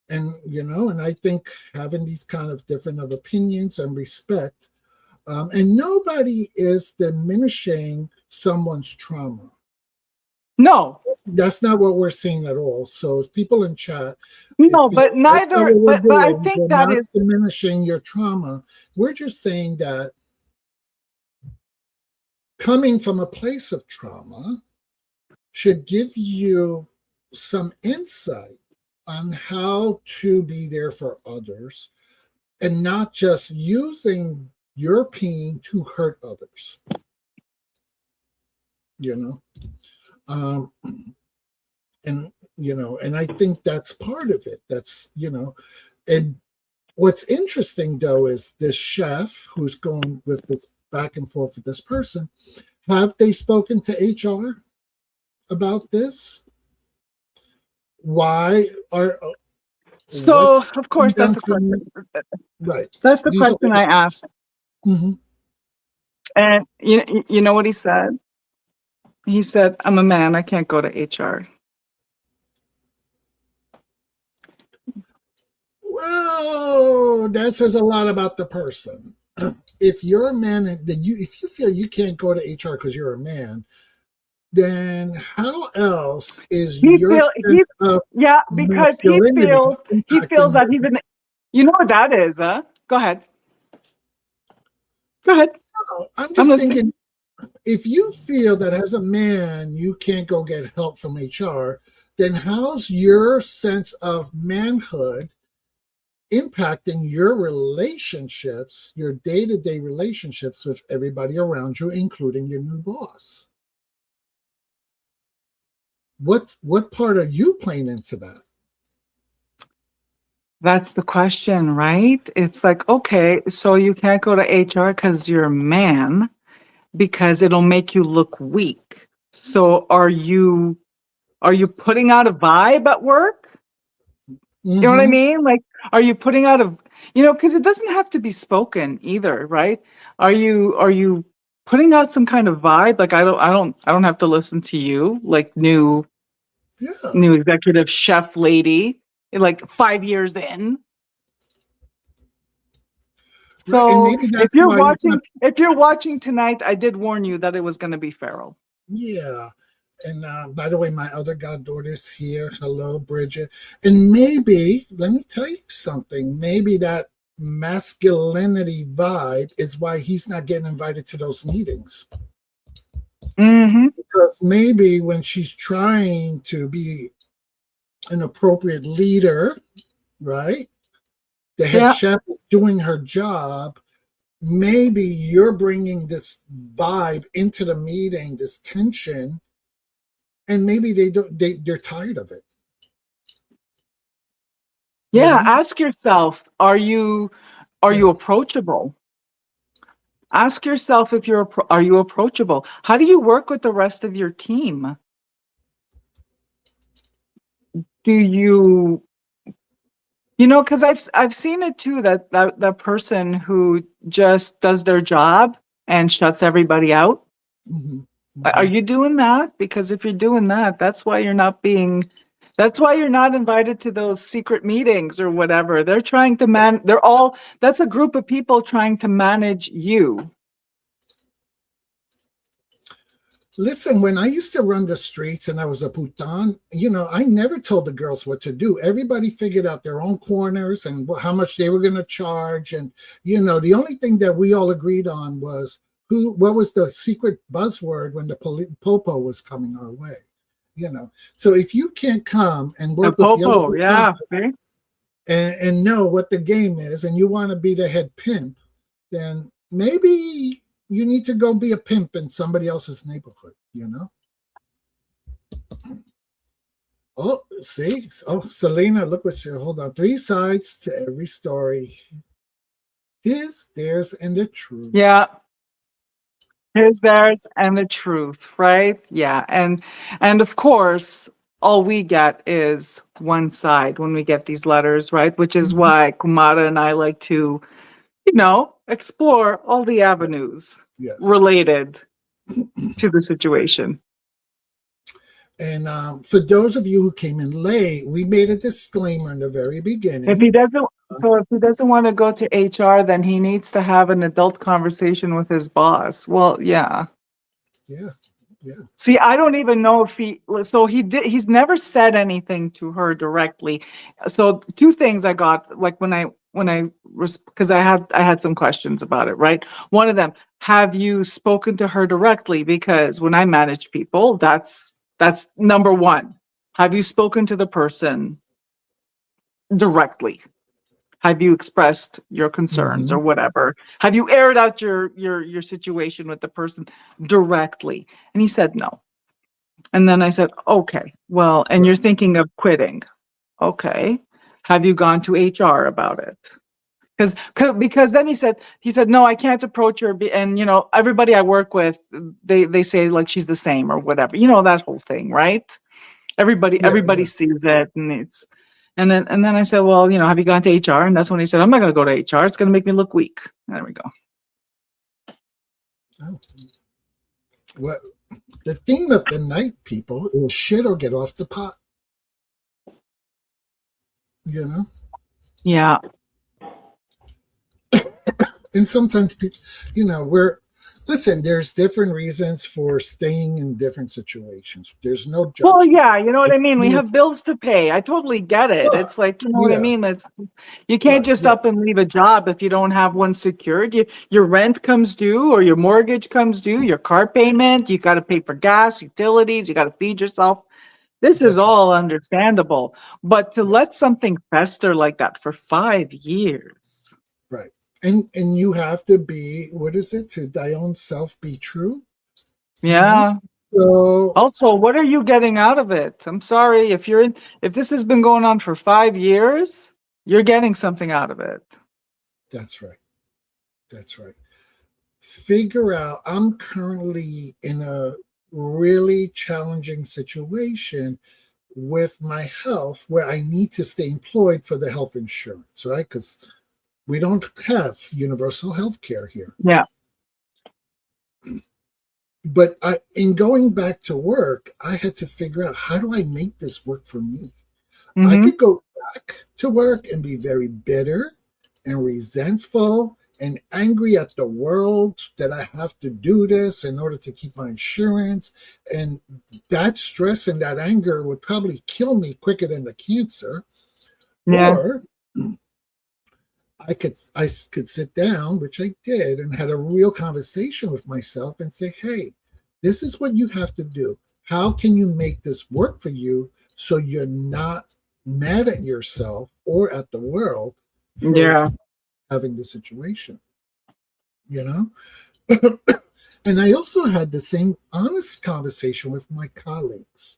And, and I think having these kind of different of opinions and respect, and nobody is diminishing someone's trauma. No. That's not what we're seeing at all. So people in chat. No, but neither, but I think that is diminishing your trauma. We're just saying that coming from a place of trauma should give you some insight on how to be there for others and not just using your pain to hurt others. And I think that's part of it. That's, and what's interesting though is this chef who's going with this back and forth with this person, have they spoken to HR about this? Why are so? Of course, that's the question. Right. That's the question I asked. Mm-hmm. And you know what he said? He said, "I'm a man. I can't go to HR." Well, that says a lot about the person. If you're a man, if you feel you can't go to HR because you're a man, then how else is He your feel he sense of Yeah, because masculinity he feels impacting that he's your? an. You know what that is, huh? Go ahead. Go ahead. I'm I'm just listening. thinking, if you feel that as a man you can't go get help from HR, then how's your sense of manhood impacting your relationships, your day-to-day relationships with everybody around you, including your new boss? What part are you playing into that? That's the question, right? It's like, okay, so you can't go to HR because you're a man because it'll make you look weak. So are you putting out a vibe at work? You know what I Mm-hmm. mean? Like, are you putting out a, because it doesn't have to be spoken either, right? Are you putting out some kind of vibe? Like, I don't have to listen to you, like Yeah. new executive chef lady, like 5 years in. Right. And So maybe that's why it's not. if you're watching tonight, I did warn you that it was going to be Feral. Yeah. And by the way, my other goddaughter's here. Hello, Bridget. And maybe, let me tell you something. Maybe that masculinity vibe is why he's not getting invited to those meetings. Mm-hmm. Because maybe when she's trying to be an appropriate leader, right? The head Yeah. chef is doing her job. Maybe you're bringing this vibe into the meeting, this tension, and maybe they're tired of it, you Yeah. know? Ask yourself, are Yeah. you approachable? Ask yourself if are you approachable? How do you work with the rest of your team? Do you, because I've seen it too, that person who just does their job and shuts everybody out. Hmm. Are Hmm. you doing that? Because if you're doing that, that's why you're not invited to those secret meetings or whatever. They're trying to that's a group of people trying to manage you. Listen, when I used to run the streets and I was a putan, I never told the girls what to do. Everybody figured out their own corners and how much they were going to charge. And, the only thing that we all agreed on was what was the secret buzzword when the popo was coming our way, So if you can't come and The work with the other popo, putan yeah. See? and know what the game is and you want to be the head pimp, then maybe you need to go be a pimp in somebody else's neighborhood. Oh, see? Oh, Selena, look what you hold on. 3 sides to every story. His, theirs, and the truth. Yeah. Here's theirs and the truth, right? Yeah. And of course, all we get is one side when we get these letters, right? Which is Mhm. why Kumara and I like to, explore all the avenues Yes. related to the situation. And for those of you who came in late, we made a disclaimer in the very If beginning. he doesn't so if he doesn't want to go to HR, then he needs to have an adult conversation with his boss. Well, yeah. Yeah, yeah. See, I don't even know if he's never said anything to her directly. So two things I got, like because I had some questions about it, right? One of them, have you spoken to her directly? Because when I manage people, that's number one. Have you spoken to the person directly? Have you expressed your concerns or Hmm. whatever? Have you aired out your situation with the person directly? And he said no. And then I said, okay, well, and you're Right. thinking of quitting. Okay. Have you gone to HR about it? Because then he said, no, I can't approach her. And, everybody I work with, they say like she's the same or whatever, that whole thing, right? Everybody, Yeah, everybody yeah. sees it. And then I said, well, have you gone to HR? And that's when he said, I'm not going to go to HR. It's going to make me look weak. There we go. Oh. Well, the theme of the night, people, is shit or get off the pot. You know? Yeah. And sometimes people, we're listen, there's different reasons for staying in different situations. There's no Well, judgment. yeah, you know what I It's mean? We you. have bills to pay. I totally get it. Right. It's like, you know what I Yeah. mean? It's you can't Right. just Right. up and leave a job if you don't have one secured. Your rent comes due or your mortgage comes due, your car payment, you got to pay for gas, utilities, you got to feed yourself. This is That's right. all understandable. But to Yes. let something fester like that for 5 years. Right. And you have to be, what is it? To thy own self be true, you know? Yeah. So Also, what are you getting out of it? I'm sorry if this has been going on for 5 years, you're getting something out of it. that's right. That's right. Figure out, I'm currently in a really challenging situation with my health where I need to stay employed for the health insurance, right? Because we don't have universal health care here. Yeah. But in going back to work, I had to figure out, how do I make this work for me? I Mm-hmm. could go back to work and be very bitter and resentful and angry at the world that I have to do this in order to keep my insurance. And that stress and that anger would probably kill me quicker than the cancer. Yeah. Or I could sit down, which I did, and had a real conversation with myself and say, hey, this is what you have to do. How can you make this work for you so you're not mad at yourself or at the world for Yeah. having the situation, you know? And I also had the same honest conversation with my colleagues.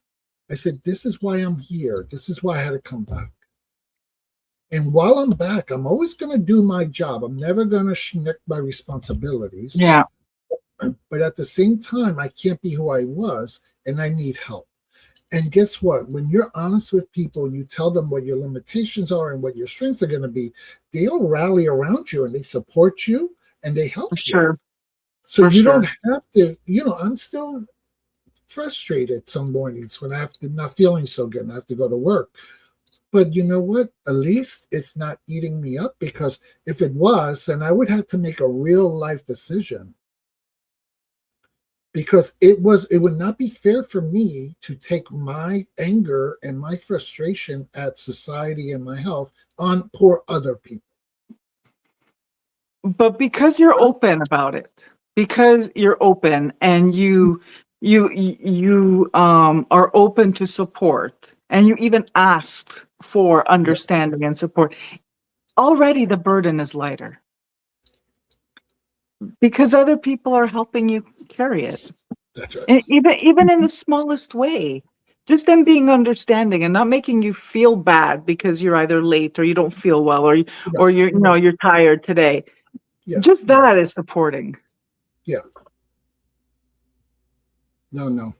I said, this is why I'm here. This is why I had to come back. And while I'm back, I'm always going to do my job. I'm never going to schnick my responsibilities. Yeah. But at the same time, I can't be who I was, and I need help. And guess what? When you're honest with people and you tell them what your limitations are and what your strengths are going to be, they'll rally around you and they support you and they help For you. sure. So For you don't sure. have to, I'm still frustrated some mornings when I have to not feeling so good and I have to go to work. But you know what? At least it's not eating me up, because if it was, then I would have to make a real life decision, because it would not be fair for me to take my anger and my frustration at society and my health on poor other people. But because you're open about it, because you're open and you are open to support and you even asked for Yeah, understanding and support, already the burden is lighter because other people are helping you carry it. that's right. And even in the smallest way. Just them being understanding and not making you feel bad because you're either late or you don't feel well Right. or No, you're tired today. yeah, Just yeah, that is supporting. yeah. No, no.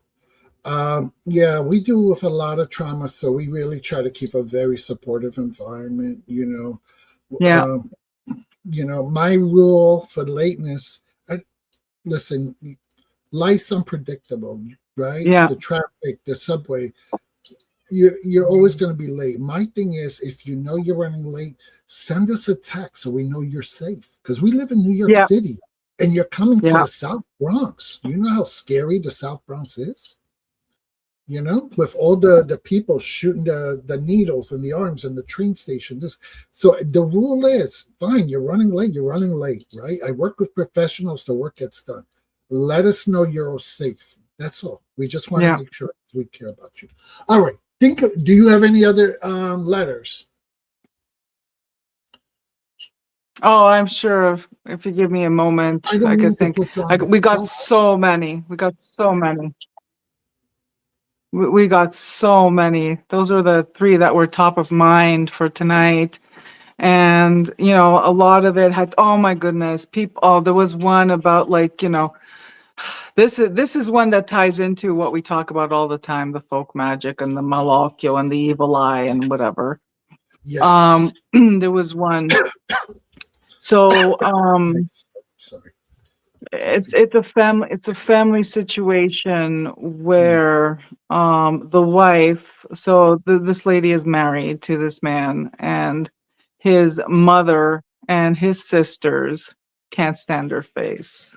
Yeah, we do with a lot of trauma, so we really try to keep a very supportive environment. Yeah. Um, my rule for lateness. Listen, life's unpredictable, right? Yeah. The traffic, the subway. You're always going to be late. My thing is, if you know you're running late, send us a text so we know you're safe. Because we live in New York Yeah. City, and you're coming to Yeah. the South Bronx. You know how scary the South Bronx is. With all the people shooting the needles in the arms in the train station. So the rule is, fine, you're running late, right? I work with professionals, the work gets done. Let us know you're safe. That's all. We just want to Yeah. make sure we care about you. All right. Do you have any other letters? Oh, I'm sure if you give me a moment, I I don't could mean to think. put you on the We got spot. so many. We got so many. We got so many. Those are the three that were top of mind for tonight. And, a lot of it had, oh my goodness, people, oh, there was one about like, this is one that ties into what we talk about all the time, the folk magic and the malocchio and the evil eye and whatever. Yes. There was one. So, Sorry. Coffee. it's a family situation Mm. where the wife, so this lady is married to this man, and his mother and his sisters can't stand her face.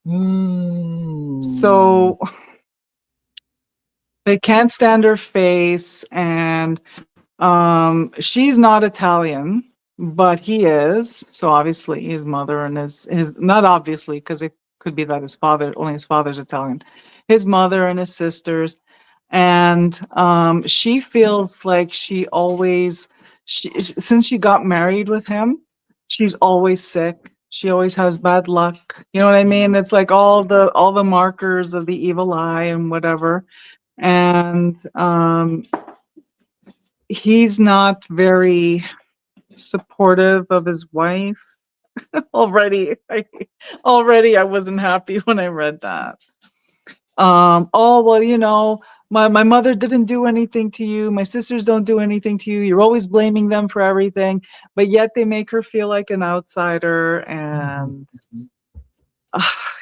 Mm. So they can't stand her face, and she's not Italian, but he is. So obviously his mother and his not obviously, because it could be that only his father's Italian. His mother and his sisters. And she feels like since she got married with him, she's always sick. She always has bad luck. You know what I mean? It's like all the markers of the evil eye and whatever. And he's not very supportive of his wife. Already I wasn't happy when I read that. Oh, well, my mother didn't do anything to you. My sisters don't do anything to you. You're always blaming them for everything, but yet they make her feel like an outsider. And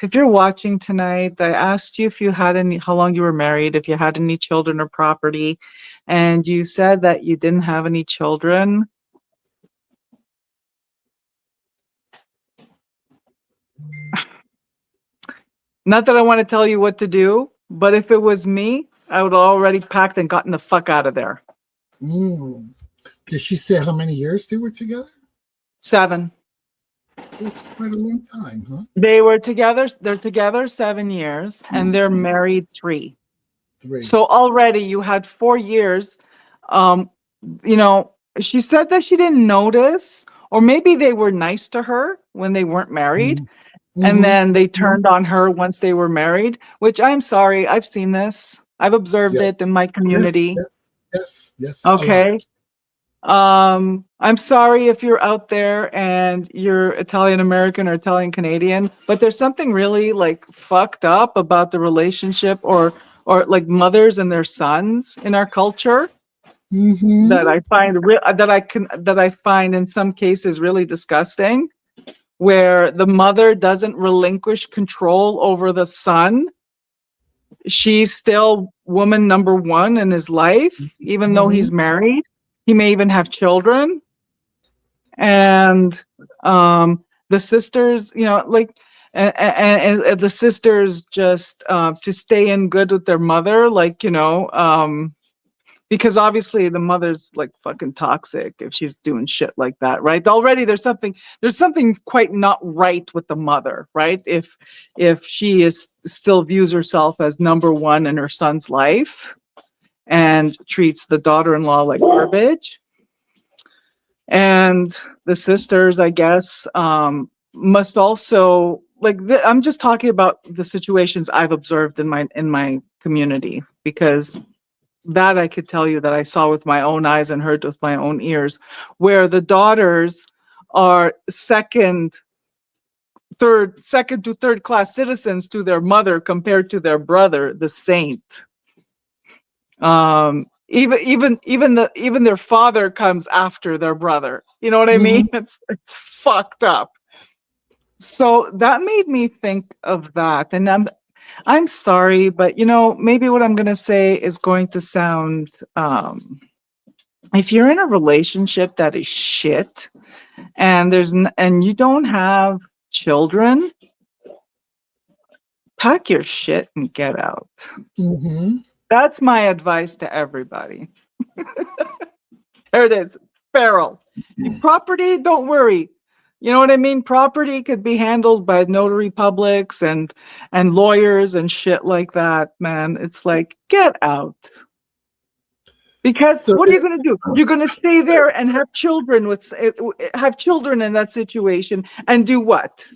if you're watching tonight, I asked you how long you were married, if you had any children or property, and you said that you didn't have any children. Not that I want to tell you what to do, but if it was me, I would have already packed and gotten the fuck out of there. Mm. Did she say how many years they were together? 7. That's quite a long time, huh? They're together 7 years, and they're married 3. 3. So already you had 4 years. You know, she said that she didn't notice, or maybe they were nice to her when they weren't married. Mm-hmm. And then they turned on her once they were married, which I'm sorry, I've seen this. I've observed it in my community. Yes. Okay. I'm sorry if you're out there and you're Italian American or Italian Canadian, but there's something really like fucked up about the relationship or like mothers and their sons in our culture that I find that I find in some cases really disgusting, where the mother doesn't relinquish control over the son. She's still woman number 1 in his life, even though he's married. He may even have children. And the sisters, and the sisters just to stay in good with their mother, because obviously the mother's like fucking toxic if she's doing shit like that, right? Already there's something quite not right with the mother, right? If she is still views herself as number 1 in her son's life and treats the daughter-in-law like garbage. And the sisters, I guess, must also I'm just talking about the situations I've observed in my community, because that I could tell you that I saw with my own eyes and heard with my own ears, where the daughters are second to third class citizens to their mother compared to their brother, the saint. Even their father comes after their brother. You know what I mean? It's fucked up. So that made me think of that, and I'm sorry, but maybe what I'm going to say is going to sound, if you're in a relationship that is shit and and you don't have children, pack your shit and get out. That's my advice to everybody. There it is. Feral. Property, don't worry. You know what I mean? Property could be handled by notary publics and lawyers and shit like that, man. It's like, get out. Because what are you going to do? You're going to stay there and have children in that situation and do what?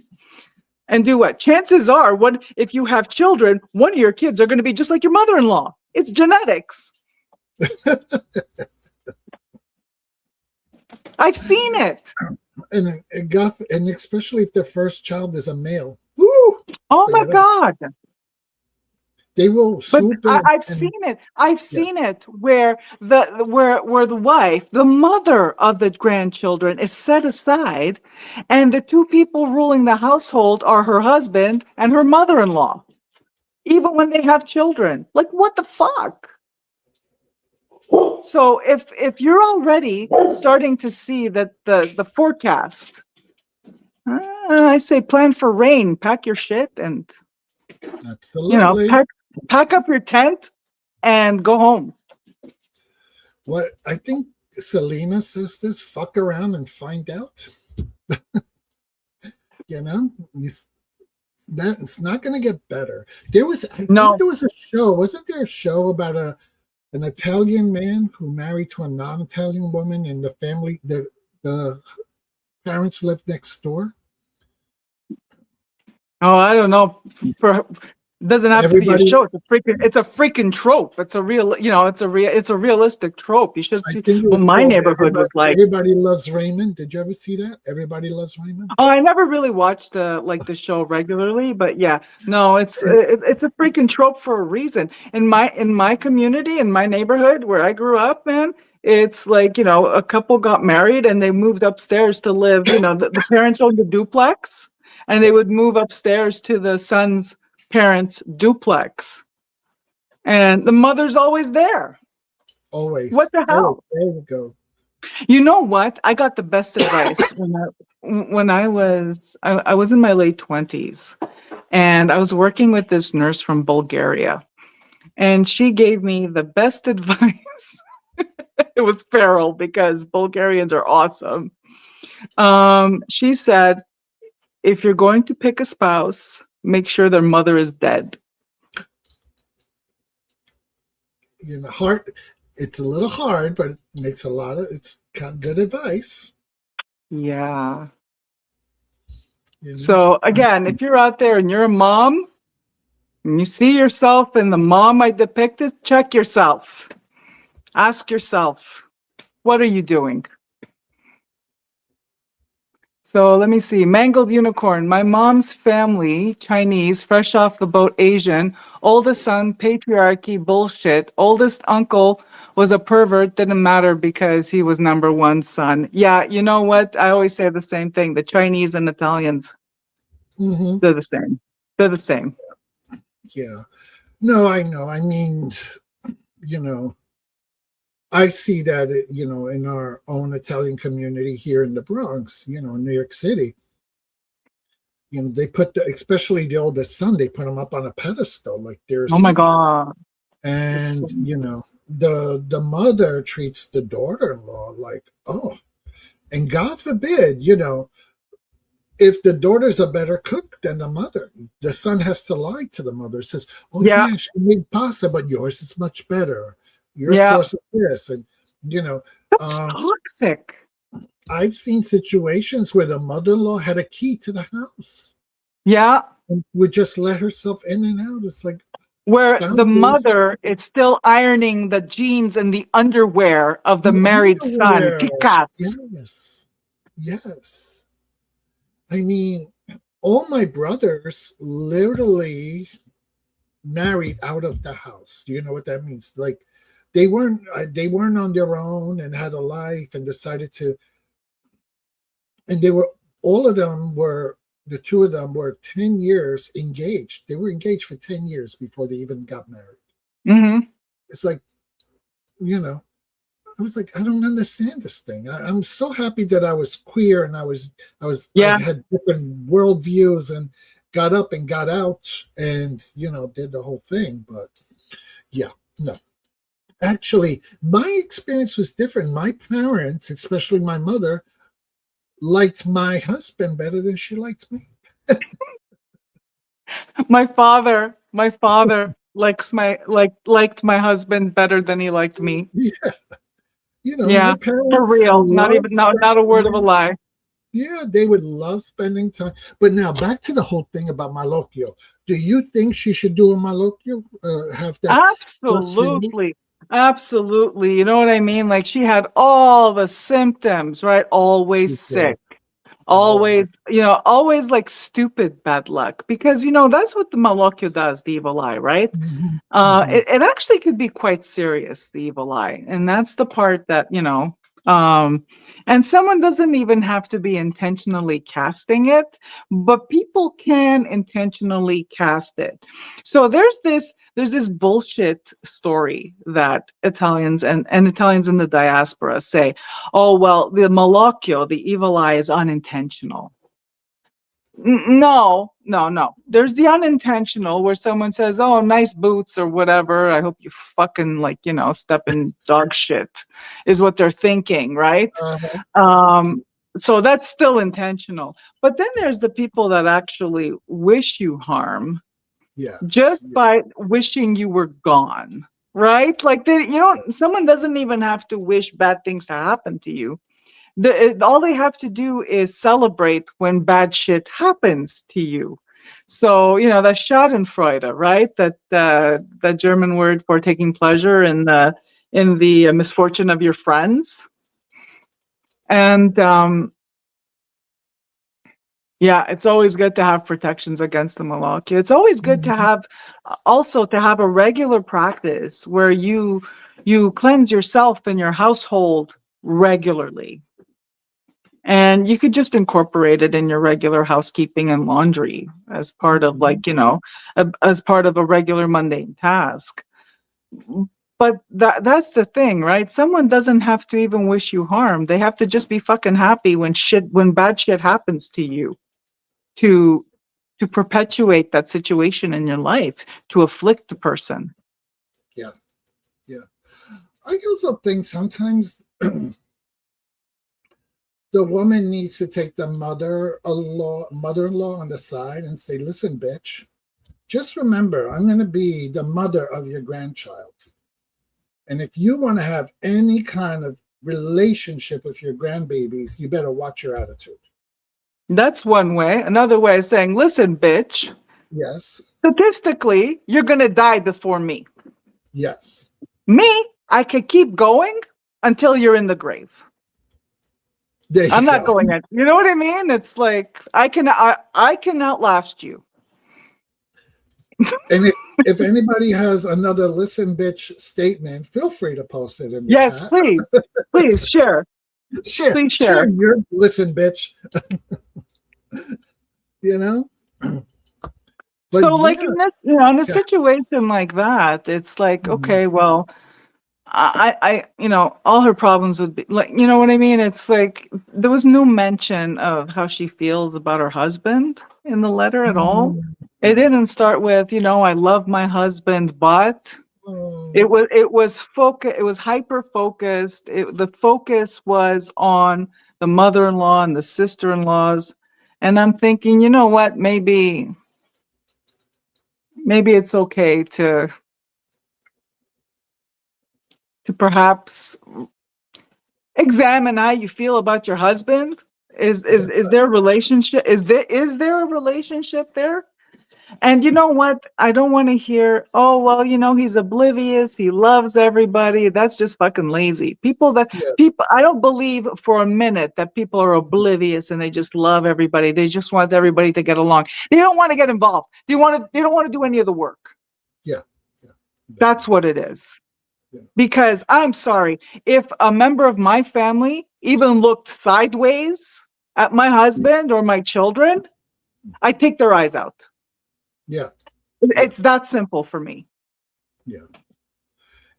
Chances are, if you have children, one of your kids are going to be just like your mother-in-law. It's genetics. I've seen it. And especially if their first child is a male. Woo! Oh my God. They will swoop in. I've seen it. I've seen it where the wife, the mother of the grandchildren, is set aside, and the 2 people ruling the household are her husband and her mother-in-law, even when they have children. Like, what the fuck? So if you're already starting to see that the forecast, I say plan for rain, pack your shit, and Absolutely. pack up your tent and go home. What I think Selena says this, fuck around and find out. You know, it's not going to get better. I think there was a show. Wasn't there a show about an Italian man who married to a non-Italian woman, and the family, the parents lived next door? Oh, I don't know. It doesn't have to be a Everybody, show. It's a freaking trope. It's a real, it's a realistic trope. You should I see think it what was my called neighborhood was like. Everybody Loves Raymond. Did you ever see that? Everybody Loves Raymond. Oh, I never really watched the show regularly, but yeah, no, it's a freaking trope for a reason. In my community, in my neighborhood where I grew up, man, it's like, a couple got married and they moved upstairs to live. The parents owned a duplex, and they would move upstairs to the son's parents' duplex, and the mother's always there. Always. What the hell? Oh, there you go. You know what? I got the best advice when I was in my late 20s, and I was working with this nurse from Bulgaria, and she gave me the best advice. It was feral because Bulgarians are awesome. She said, if you're going to pick a spouse, make sure their mother is dead. It's a little hard, but it makes it's kind of good advice. Yeah. So again, if you're out there and you're a mom and you see yourself in the mom I depicted, check yourself. Ask yourself, what are you doing? So let me see. Mangled Unicorn. My mom's family, Chinese, fresh off the boat, Asian. Oldest son, patriarchy, bullshit. Oldest uncle was a pervert. Didn't matter because he was number one son. Yeah, you know what? I always say the same thing. The Chinese and Italians, they're the same. They're the same. Yeah. No, I know. I mean, I see that, in our own Italian community here in the Bronx, in New York City. They put especially the oldest son, they put him up on a pedestal, like there's. Oh my God. And, the mother treats the daughter-in-law like, oh, and God forbid, if the daughter's a better cook than the mother, the son has to lie to the mother. Says, oh yeah, she made pasta, but yours is much better. Your source of this, and that's toxic. I've seen situations where the mother-in-law had a key to the house. Yeah, and would just let herself in and out. It's like where the mother is still ironing the jeans and the underwear of the married son. Yes, yes. I mean, all my brothers literally married out of the house. Do you know what that means? Like, they weren't on their own and had a life and decided to, and all of them were, the two of them were 10 years engaged. They were engaged for 10 years before they even got married. Mm-hmm. It's like, I was like, I don't understand this thing. I'm so happy that I was queer and I had different worldviews and got up and got out and, did the whole thing. But yeah, no. Actually, my experience was different. My parents, especially my mother, liked my husband better than she liked me. My father liked my husband better than he liked me. Yeah. Parents, for real. Not a word of a lie. Yeah, they would love spending time. But now back to the whole thing about malocchio. Do you think she should do a malocchio? Have that? Absolutely. Absolutely. You know what I mean? Like, she had all the symptoms, right? Always sick. Always, always like stupid bad luck. Because, that's what the malocchio does, the evil eye, right? It actually could be quite serious, the evil eye. And that's the part that, And someone doesn't even have to be intentionally casting it, but people can intentionally cast it. So there's this bullshit story that Italians and Italians in the diaspora say, oh well, the malocchio, the evil eye, is unintentional. No, no, no. There's the unintentional where someone says, "Oh, nice boots" or whatever. I hope you fucking step in dog shit, is what they're thinking, right? Uh-huh. Um, so that's still intentional. But then there's the people that actually wish you harm Yes. just by wishing you were gone, right? Like someone doesn't even have to wish bad things to happen to you. All they have to do is celebrate when bad shit happens to you. So that's Schadenfreude, right? That German word for taking pleasure in the misfortune of your friends. And yeah, it's always good to have protections against the malarkey. It's always good to Mhm. have also to have a regular practice where you cleanse yourself and your household regularly. And you could just incorporate it in your regular housekeeping and laundry as part of Mhm. as part of a regular mundane task. But that's the thing, right? Someone doesn't have to even wish you harm. They have to just be fucking happy when bad shit happens to you to to perpetuate that situation in your life, to afflict the person. Yeah. Yeah. I also think sometimes the woman needs to take the mother-in-law on the side and say, "Listen, bitch, just remember, I'm going to be the mother of your grandchild. And if you want to have any kind of relationship with your grandbabies, you better watch your attitude." That's one way. Another way is saying, listen, bitch, Yes. statistically, you're going to die before me. Yes. Me, I could keep going until you're in the grave. There you I'm not go. going at, you know what I mean? It's like I can outlast you. And if anybody has another "listen, bitch" statement, feel free to post it in the Yes, chat. please. Please share. Please Share share. your "listen, bitch," you know? But So like yeah. in this, in a Yeah. situation like that, it's like, Mhm. okay, well, all her problems would be like, you know what I mean? It's like there was no mention of how she feels about her husband in the letter at all. Mhm. It didn't start with, I love my husband, but Oh, it was hyper focused. The focus was on the mother-in-law and the sister-in-laws. And I'm thinking, you know what? Maybe it's okay to perhaps examine how you feel about your husband. Is that's there a relationship? Is there a relationship there? And you know what? I don't want to hear, oh well, he's oblivious, he loves everybody. That's just fucking lazy. yeah, I don't believe for a minute that people are oblivious and they just love everybody. They just want everybody to get along. They don't want to get involved. They don't want to do any of the work. yeah, yeah, That's what it is. yeah. Because I'm sorry, if a member of my family even looked sideways at my husband or my children, I take their eyes out. Yeah, yeah, It's that simple for me. yeah.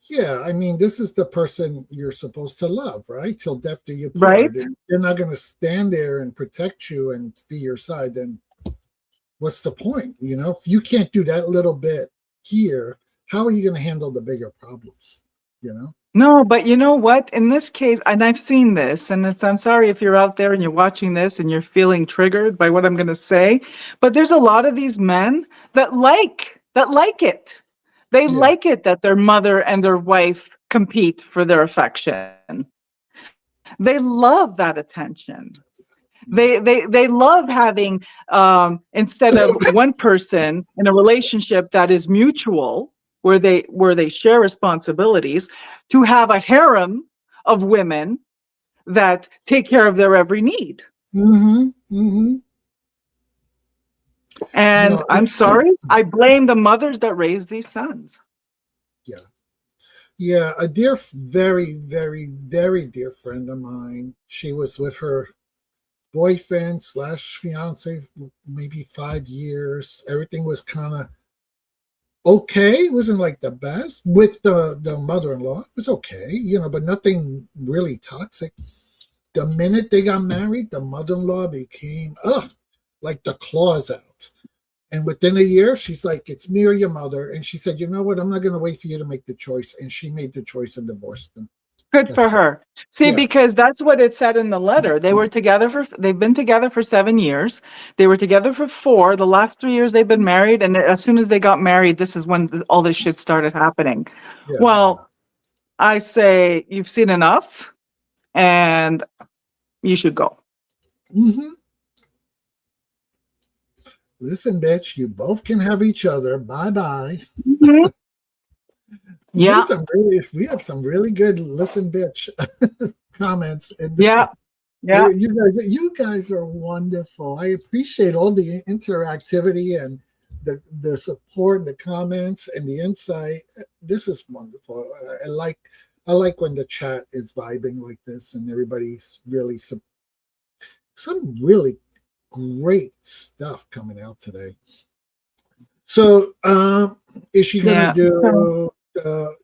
Yeah, I mean, this is the person you're supposed to love, right? Till death do you part. Right? And they're not going to stand there and protect you and be your side. Then what's the point? If you can't do that little bit here, how are you going to handle the bigger problems? You know? No, but you know what? In this case, and I've seen this, and I'm sorry if you're out there and you're watching this and you're feeling triggered by what I'm going to say, but there's a lot of these men that like it. They Yeah. like it that their mother and their wife compete for their affection. They love that attention. They love having instead of one person in a relationship that is mutual, where they share responsibilities, to have a harem of women that take care of their every need. Mm-hmm. Mm-hmm. And No, I'm sorry, I blame the mothers that raise these sons. yeah. Yeah, a dear, very, very, very dear friend of mine. She was with her boyfriend slash fiance maybe 5 years. Everything was kind of okay. It wasn't like the best with the mother-in-law. It was okay, but nothing really toxic. The minute they got married, the mother-in-law became like the claws out. And within a year, she's like, "It's me or your mother." And she said, "You know what? I'm not going to wait for you to make the choice." And she made the choice and divorced him. Good for That's it. her. See, Yeah, because that's what it said in the letter. They've been together for 7 years. They were together for four. The last 3 years they've been married. And as soon as they got married, this is when all this shit started happening. yeah. Well, I say you've seen enough and you should go. Hmm. Listen, bitch, you both can have each other. Bye bye. Mhm. Yeah. We have some really good listen, bitch comments, and Yeah. Yeah. you guys are wonderful. I appreciate all the interactivity and the support and the comments and the insight. This is wonderful. I like when the chat is vibing like this and everybody's really some really great stuff coming out today. So, is she going to Yeah. So,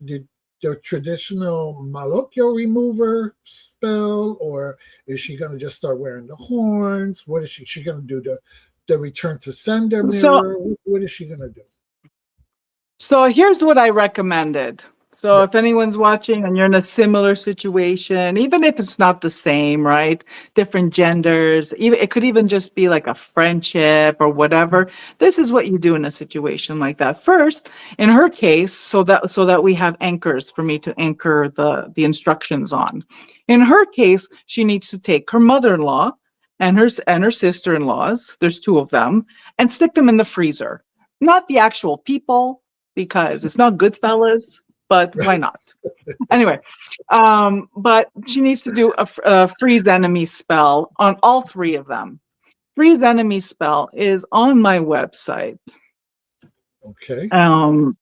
do the traditional malokyo remover spell, or is she going to just start wearing the horns? What is she going to do? The return to sender so mirror? What is she going to do? So here's what I recommended. So if Yes. anyone's watching and you're in a similar situation, even if it's not the same, right? Different genders, even it could even just be like a friendship or whatever. This is what you do in a situation like that. First, in her case, so that we have anchors for me to anchor the instructions on. In her case, she needs to take her mother-in-law and her sister-in-laws, there's two of them, and stick them in the freezer. Not the actual people, because it's not Goodfellas, but why not? Anyway, but she needs to do a freeze enemy spell on all three of them. Freeze enemy spell is on my website, Okay. um,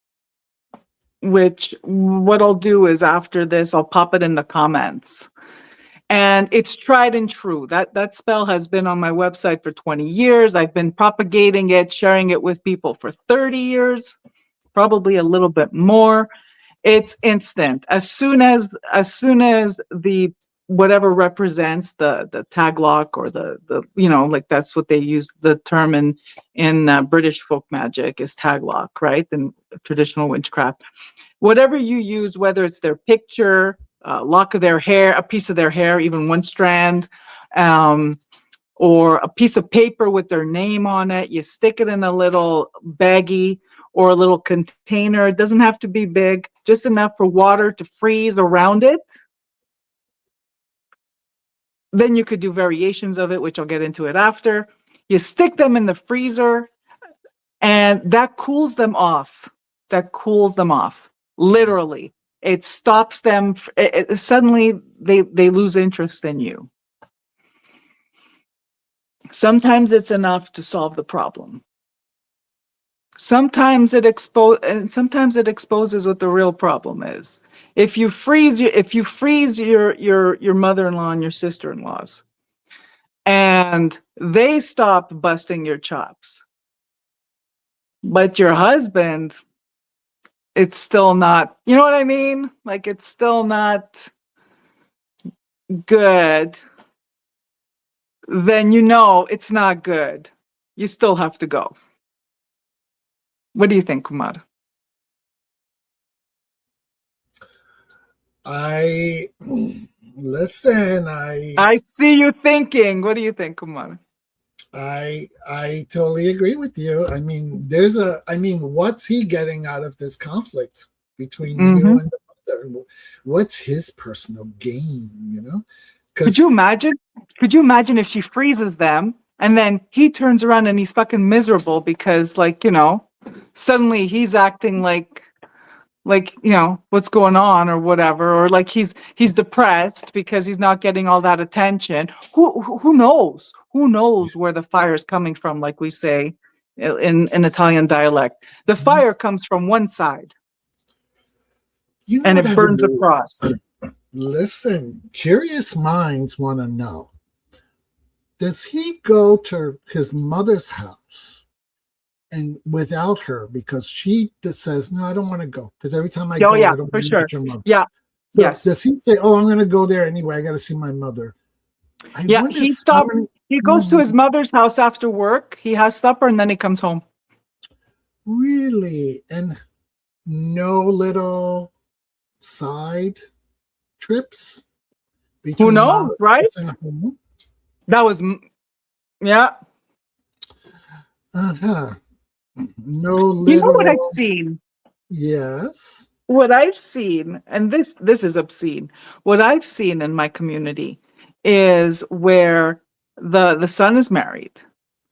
which what I'll do is after this, I'll pop it in the comments. And it's tried and true. That spell has been on my website for 20 years. I've been propagating it, sharing it with people for 30 years, probably a little bit more. It's instant. As soon as the whatever represents the tag lock or the like that's what they use the term in British folk magic is tag lock, right? In traditional witchcraft. Whatever you use, whether it's their picture, lock of their hair, a piece of their hair, even one strand, um, or a piece of paper with their name on it. You stick it in a little baggie or a little container. It doesn't have to be big, just enough for water to freeze around it. Then you could do variations of it, which I'll get into it after. You stick them in the freezer and that cools them off. That cools them off. Literally. It stops them. Suddenly they lose interest in you. Sometimes it's enough to solve the problem. Sometimes it exposes what the real problem is. If you freeze your mother-in-law and your sister-in-laws and they stop busting your chops, but your husband, it's still not, you know what I mean? Like it's still not good, then you know it's not good. You still have to go. What do you think, Kumar? I listen. I see you thinking. What do you think, Kumar? I totally agree with you. I mean, what's he getting out of this conflict between Mm-hmm. you and the mother? What's his personal gain? Could you Because imagine? Could you imagine if she freezes them and then he turns around and he's fucking miserable because, like, suddenly he's acting like what's going on or whatever, or like he's depressed because he's not getting all that attention. Who knows? Who knows where the fire is coming from? Like we say in Italian dialect, the fire comes from one side. You know and what it I burns would across. listen? Curious minds want to know: does he go to his mother's house and without her because she just says, "No, I don't want to go because every time I Oh go, yeah, I don't for want to sure. meet your mother." Yeah. So does Yes. he say, "Oh, I'm going to go there anyway. I got to see my mother"? I Yeah. wonder He if how stops. many. He goes to Mhm. his mother's house after work. He has supper and then he comes home. Really, and no little side trips Who between knows, mom's right? house and home. That was, yeah. Uh-huh. No You know what I've little. seen? Yes. What I've seen, and this is obscene. What I've seen in my community is where the son is married,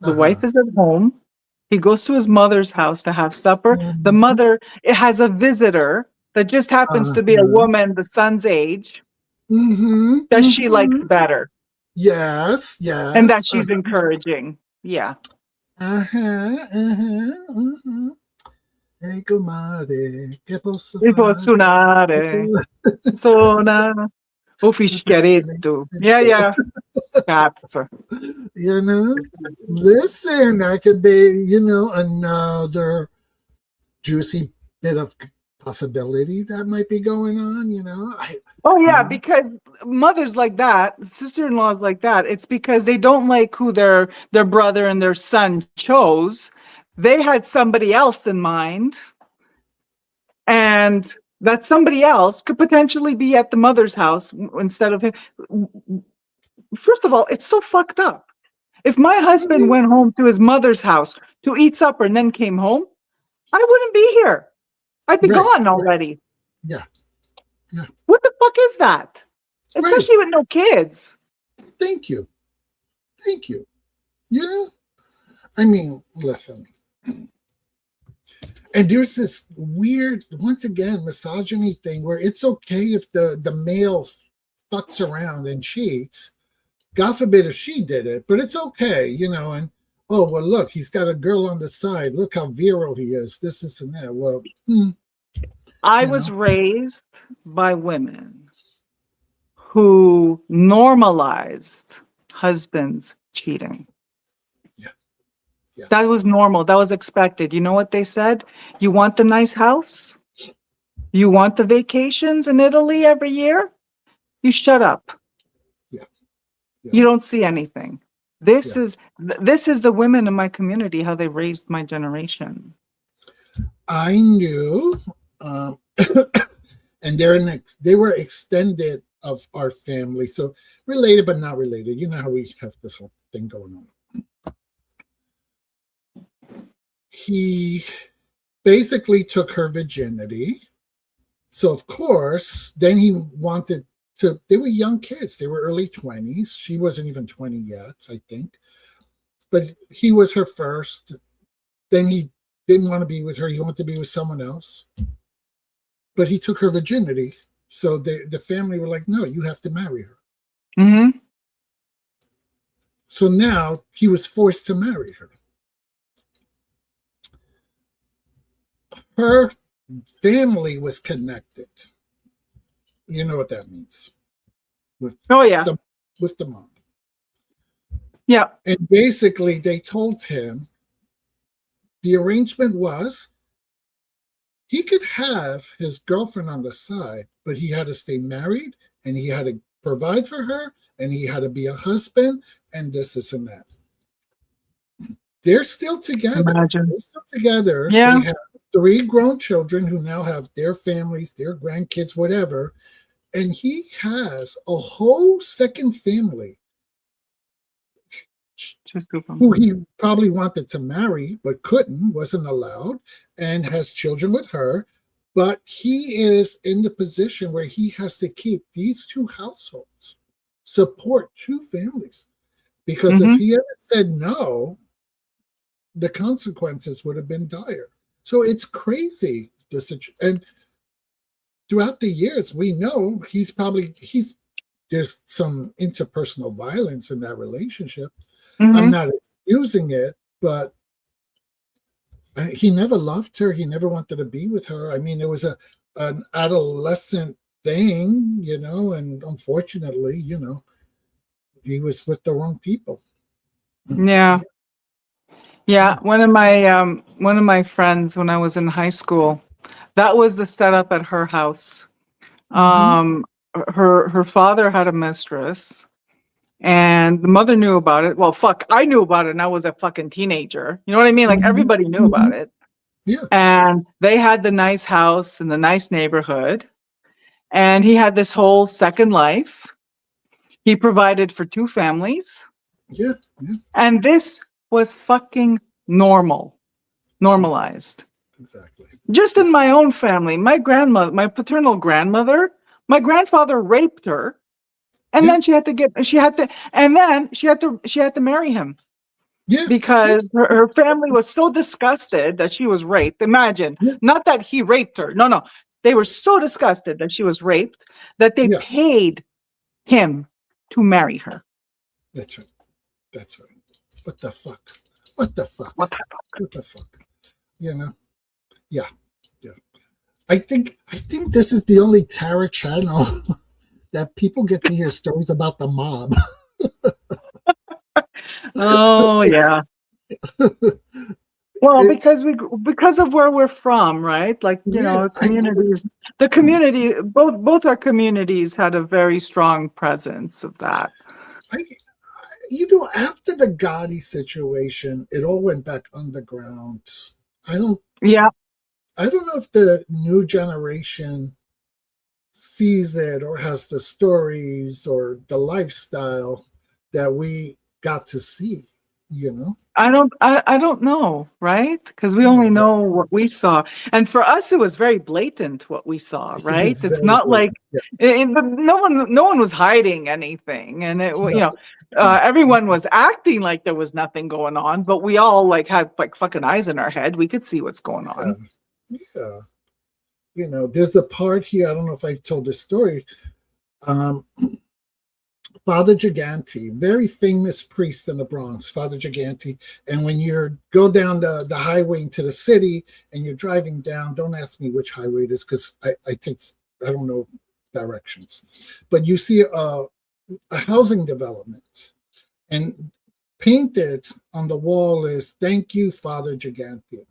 the Uh-huh. wife is at home. He goes to his mother's house to have supper. The Mhm. mother, it has a visitor that just happens to be a Uh-huh. woman the son's age Mm-hmm. that she Mm-hmm. likes better Yes. and that Yes. she's encouraging. Yeah. Uh-huh. Uh-huh. Uh-huh. Hey, comadre, ¿qué posso E può fare? suonare, suona, ufficialetto. Yeah, yeah. Cazzo. You know, listen, that could be, another juicy bit of possibility that might be going on. Oh You yeah, know, because mothers like that, sister-in-laws like that, it's because they don't like who their brother and their son chose. They had somebody else in mind, and that somebody else could potentially be at the mother's house instead of him. First of all, it's so fucked up. If my husband really? went home to his mother's house to eat supper and then came home, I wouldn't be here. I'd be Right, gone right, already. yeah, yeah, What the fuck is that? Especially right. with no kids. Thank you, thank you. Yeah, I mean, listen, and there's this weird, once again, misogyny thing where it's okay if the male fucks around and cheats. God forbid if she did it, but it's okay, and oh well, look, he's got a girl on the side. Look how virile he is. This and that. Well, I you was know, raised by women who normalized husbands cheating. yeah, yeah, That was normal. That was expected. You know what they said? You want the nice house? You want the vacations in Italy every year? You shut up. yeah, yeah, You don't see anything. This yeah. is this is the women in my community how they raised my generation. I knew, um, and they were extended of our family, so related but not related. You know how we have this whole thing going on. He basically took her virginity. So of course, then he wanted to. They were young kids. They were early 20s. She wasn't even 20 yet, I think. But he was her first. Then he didn't want to be with her. He wanted to be with someone else. But he took her virginity. So the family were like, no, you have to marry her. Mm-hmm. So now he was forced to marry her. Her family was connected. You know what that means with Oh yeah. the with the mom. Yeah. And basically they told him the arrangement was he could have his girlfriend on the side, but he had to stay married and he had to provide for her and he had to be a husband and this and that. They're still together. Imagine. They're still together. They Yeah. have 3 grown children who now have their families, their grandkids, whatever. And he has a whole second family Just Google. who he probably wanted to marry but couldn't, wasn't allowed, and has children with her. But he is in the position where he has to keep these 2 households, support 2 families. Because if Mm-hmm. he had said no, the consequences would have been dire. So it's crazy. And throughout the years, we know there's some interpersonal violence in that relationship. I'm Mm-hmm. not excusing it, but he never loved her. He never wanted to be with her. I mean, it was a an adolescent thing, and unfortunately, he was with the wrong people. Yeah. Yeah, one of my friends when I was in high school, that was the setup at her house. Mm-hmm. Um, her father had a mistress, and the mother knew about it. Well, fuck, I knew about it, and I was a fucking teenager. You know what I mean? Like Mm-hmm. everybody knew Mm-hmm. about it, Yeah, and they had the nice house in the nice neighborhood, and he had this whole second life. He provided for two families, yeah, yeah, and this was fucking normal, ex- normalized. exactly. Just Yeah, in my own family, my grandmother, my paternal grandmother, my grandfather raped her, and yeah, then she had to marry him yeah, yeah, because her family was so disgusted that she was raped. Imagine, yeah, not that he raped her. No, no. They were so disgusted that she was raped that they yeah. paid him to marry her. That's right. That's right. What the fuck? What the fuck? What? What the fuck? You know? Yeah, yeah. I think this is the only Tara channel that people get to hear stories about the mob. Oh yeah. Well, It, because of where we're from, right? Like, yeah, the community, both our communities had a very strong presence of that. I, after the Gotti situation, it all went back underground. I don't, Yeah, I don't know if the new generation sees it or has the stories or the lifestyle that we got to see. You know, I don't know, right? Because we only yeah, know what we saw. And for us, it was very blatant what we saw, it was right? It's very not like blatant. Yeah, no one was hiding anything. And no, no, everyone was acting like there was nothing going on, but we all like had like fucking eyes in our head. We could see what's going yeah, on. yeah. There's a part here. I don't know if I've told this story. Um, Father Giganti, very famous priest in the Bronx, Father Giganti. And when you go down the highway into the city and you're driving down, don't ask me which highway it is because I don't know directions. But you see a housing development, and painted on the wall is "Thank you, Father Giganti."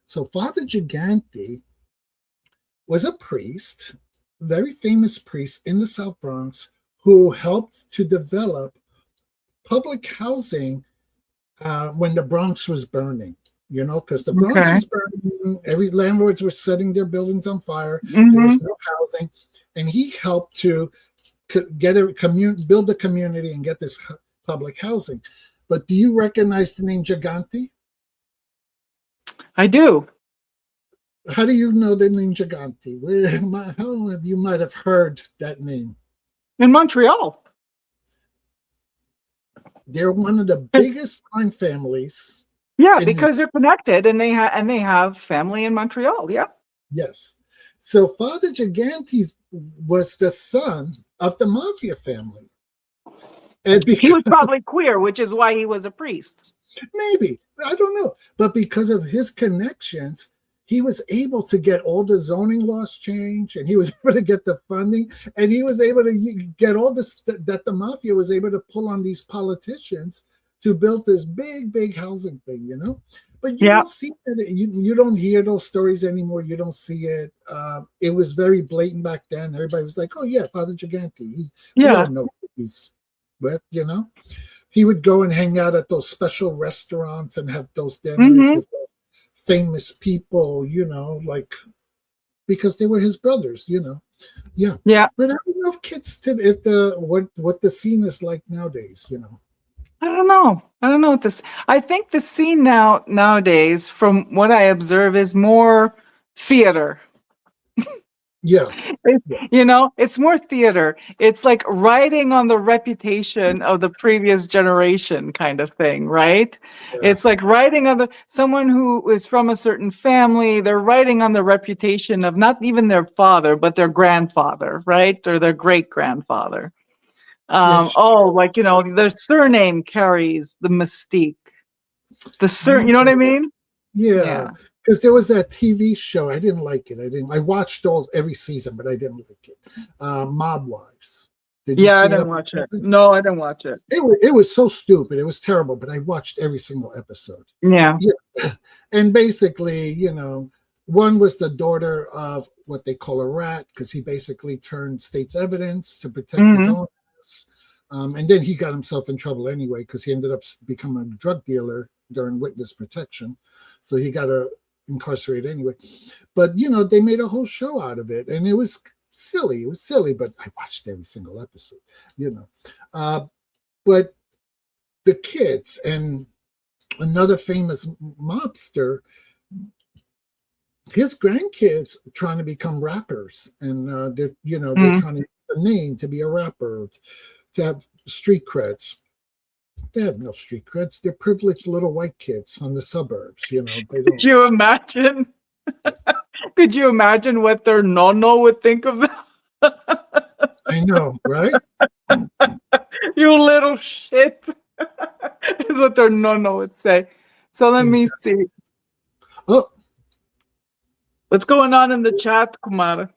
So Father Giganti was a priest, very famous priest in the South Bronx, who helped to develop public housing when the Bronx was burning. Because the Bronx Okay. was burning, every landlords were setting their buildings on fire. There Hmm. was no housing, and he helped to build a community and get this public housing. But do you recognize the name Gigante? I do. How do you know the name Gigante? How have you might have heard that name? In Montreal. They're one of the biggest crime families Yeah, in New. because they're connected and they have family in Montreal. Yeah. Yes. So Father Gigantes was the son of the mafia family. And He was because probably queer, which is why he was a priest. maybe, I don't know, but because of his connections, he was able to get all the zoning laws changed, and he was able to get the funding, and he was able to get all this that the mafia was able to pull on these politicians to build this big housing thing. But you Yeah. don't see it. You don't hear those stories anymore. You don't see it. It was very blatant back then. Everybody was like, "Oh yeah, Father Gigante." We Yeah. all know he's, but he would go and hang out at those special restaurants and have those dinners Hmm. with famous people, like because they were his brothers. Yeah. Yeah. But I don't know if kids if what the scene is like nowadays. I don't know. I don't know what this. I think the scene nowadays, from what I observe, is more theater. Yeah. It- Yeah. it's more theater. It's like riding on the reputation of the previous generation kind of thing, right? Yeah. It's like riding on someone who is from a certain family, they're riding on the reputation of not even their father, but their grandfather, right? Or their great grandfather. It's Like, their surname carries the mystique. yeah. You know what I mean? Yeah. Yeah. because there was that TV show. I didn't like it. I watched every season, but I didn't like it. Mob Wives. Did you Yeah, I see it? didn't watch it. No, I didn't watch it. It was so stupid. It was terrible, but I watched every single episode. Yeah. And basically, one was the daughter of what they call a rat, because he basically turned state's evidence to protect his own ass. And then he got himself in trouble anyway, because he ended up becoming a drug dealer during witness protection. So he got incarcerated anyway. But, they made a whole show out of it. And it was silly. It was silly, but I watched every single episode, But the kids and another famous mobster, his grandkids are trying to become rappers, and they're trying to get a name to be a rapper, to have street creds. They have no street creds. They're privileged little white kids from the suburbs. They don't. Could you imagine? Could you imagine what their nono would think of them? I know, right? You little shit. Is what their nono would say. So let me see. Oh, what's going on in the chat, Kumara?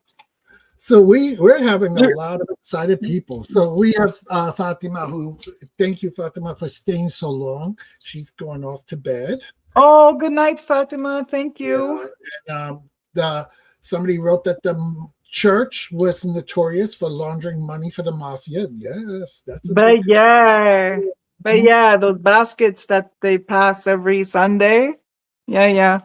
So we're having a lot of excited people. So we have Fatima, thank you, Fatima, for staying so long. She's going off to bed. Oh, good night, Fatima. Thank you. Yeah, and somebody wrote that the church was notorious for laundering money for the mafia. Yes, that's But yeah, those baskets that they pass every Sunday. Yeah.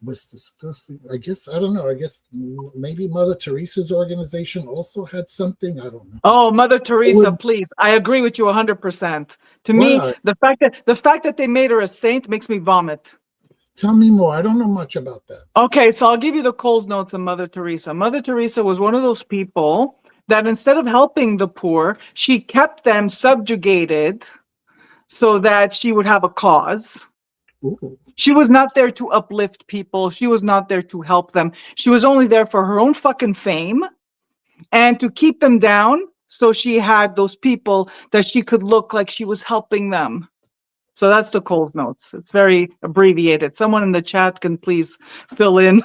Was disgusting. I guess, I don't know. I guess maybe Mother Teresa's organization also had something. I don't know. Oh, Mother Teresa, please. I agree with you 100%. To me, the fact that they made her a saint makes me vomit. Tell me more. I don't know much about that. Okay, so I'll give you the Coles notes of Mother Teresa. Mother Teresa was one of those people that instead of helping the poor, she kept them subjugated so that she would have a cause. Ooh. She was not there to uplift people. She was not there to help them. She was only there for her own fucking fame and to keep them down. So she had those people that she could look like she was helping them. So that's the Coles notes. It's very abbreviated. Someone in the chat can please fill in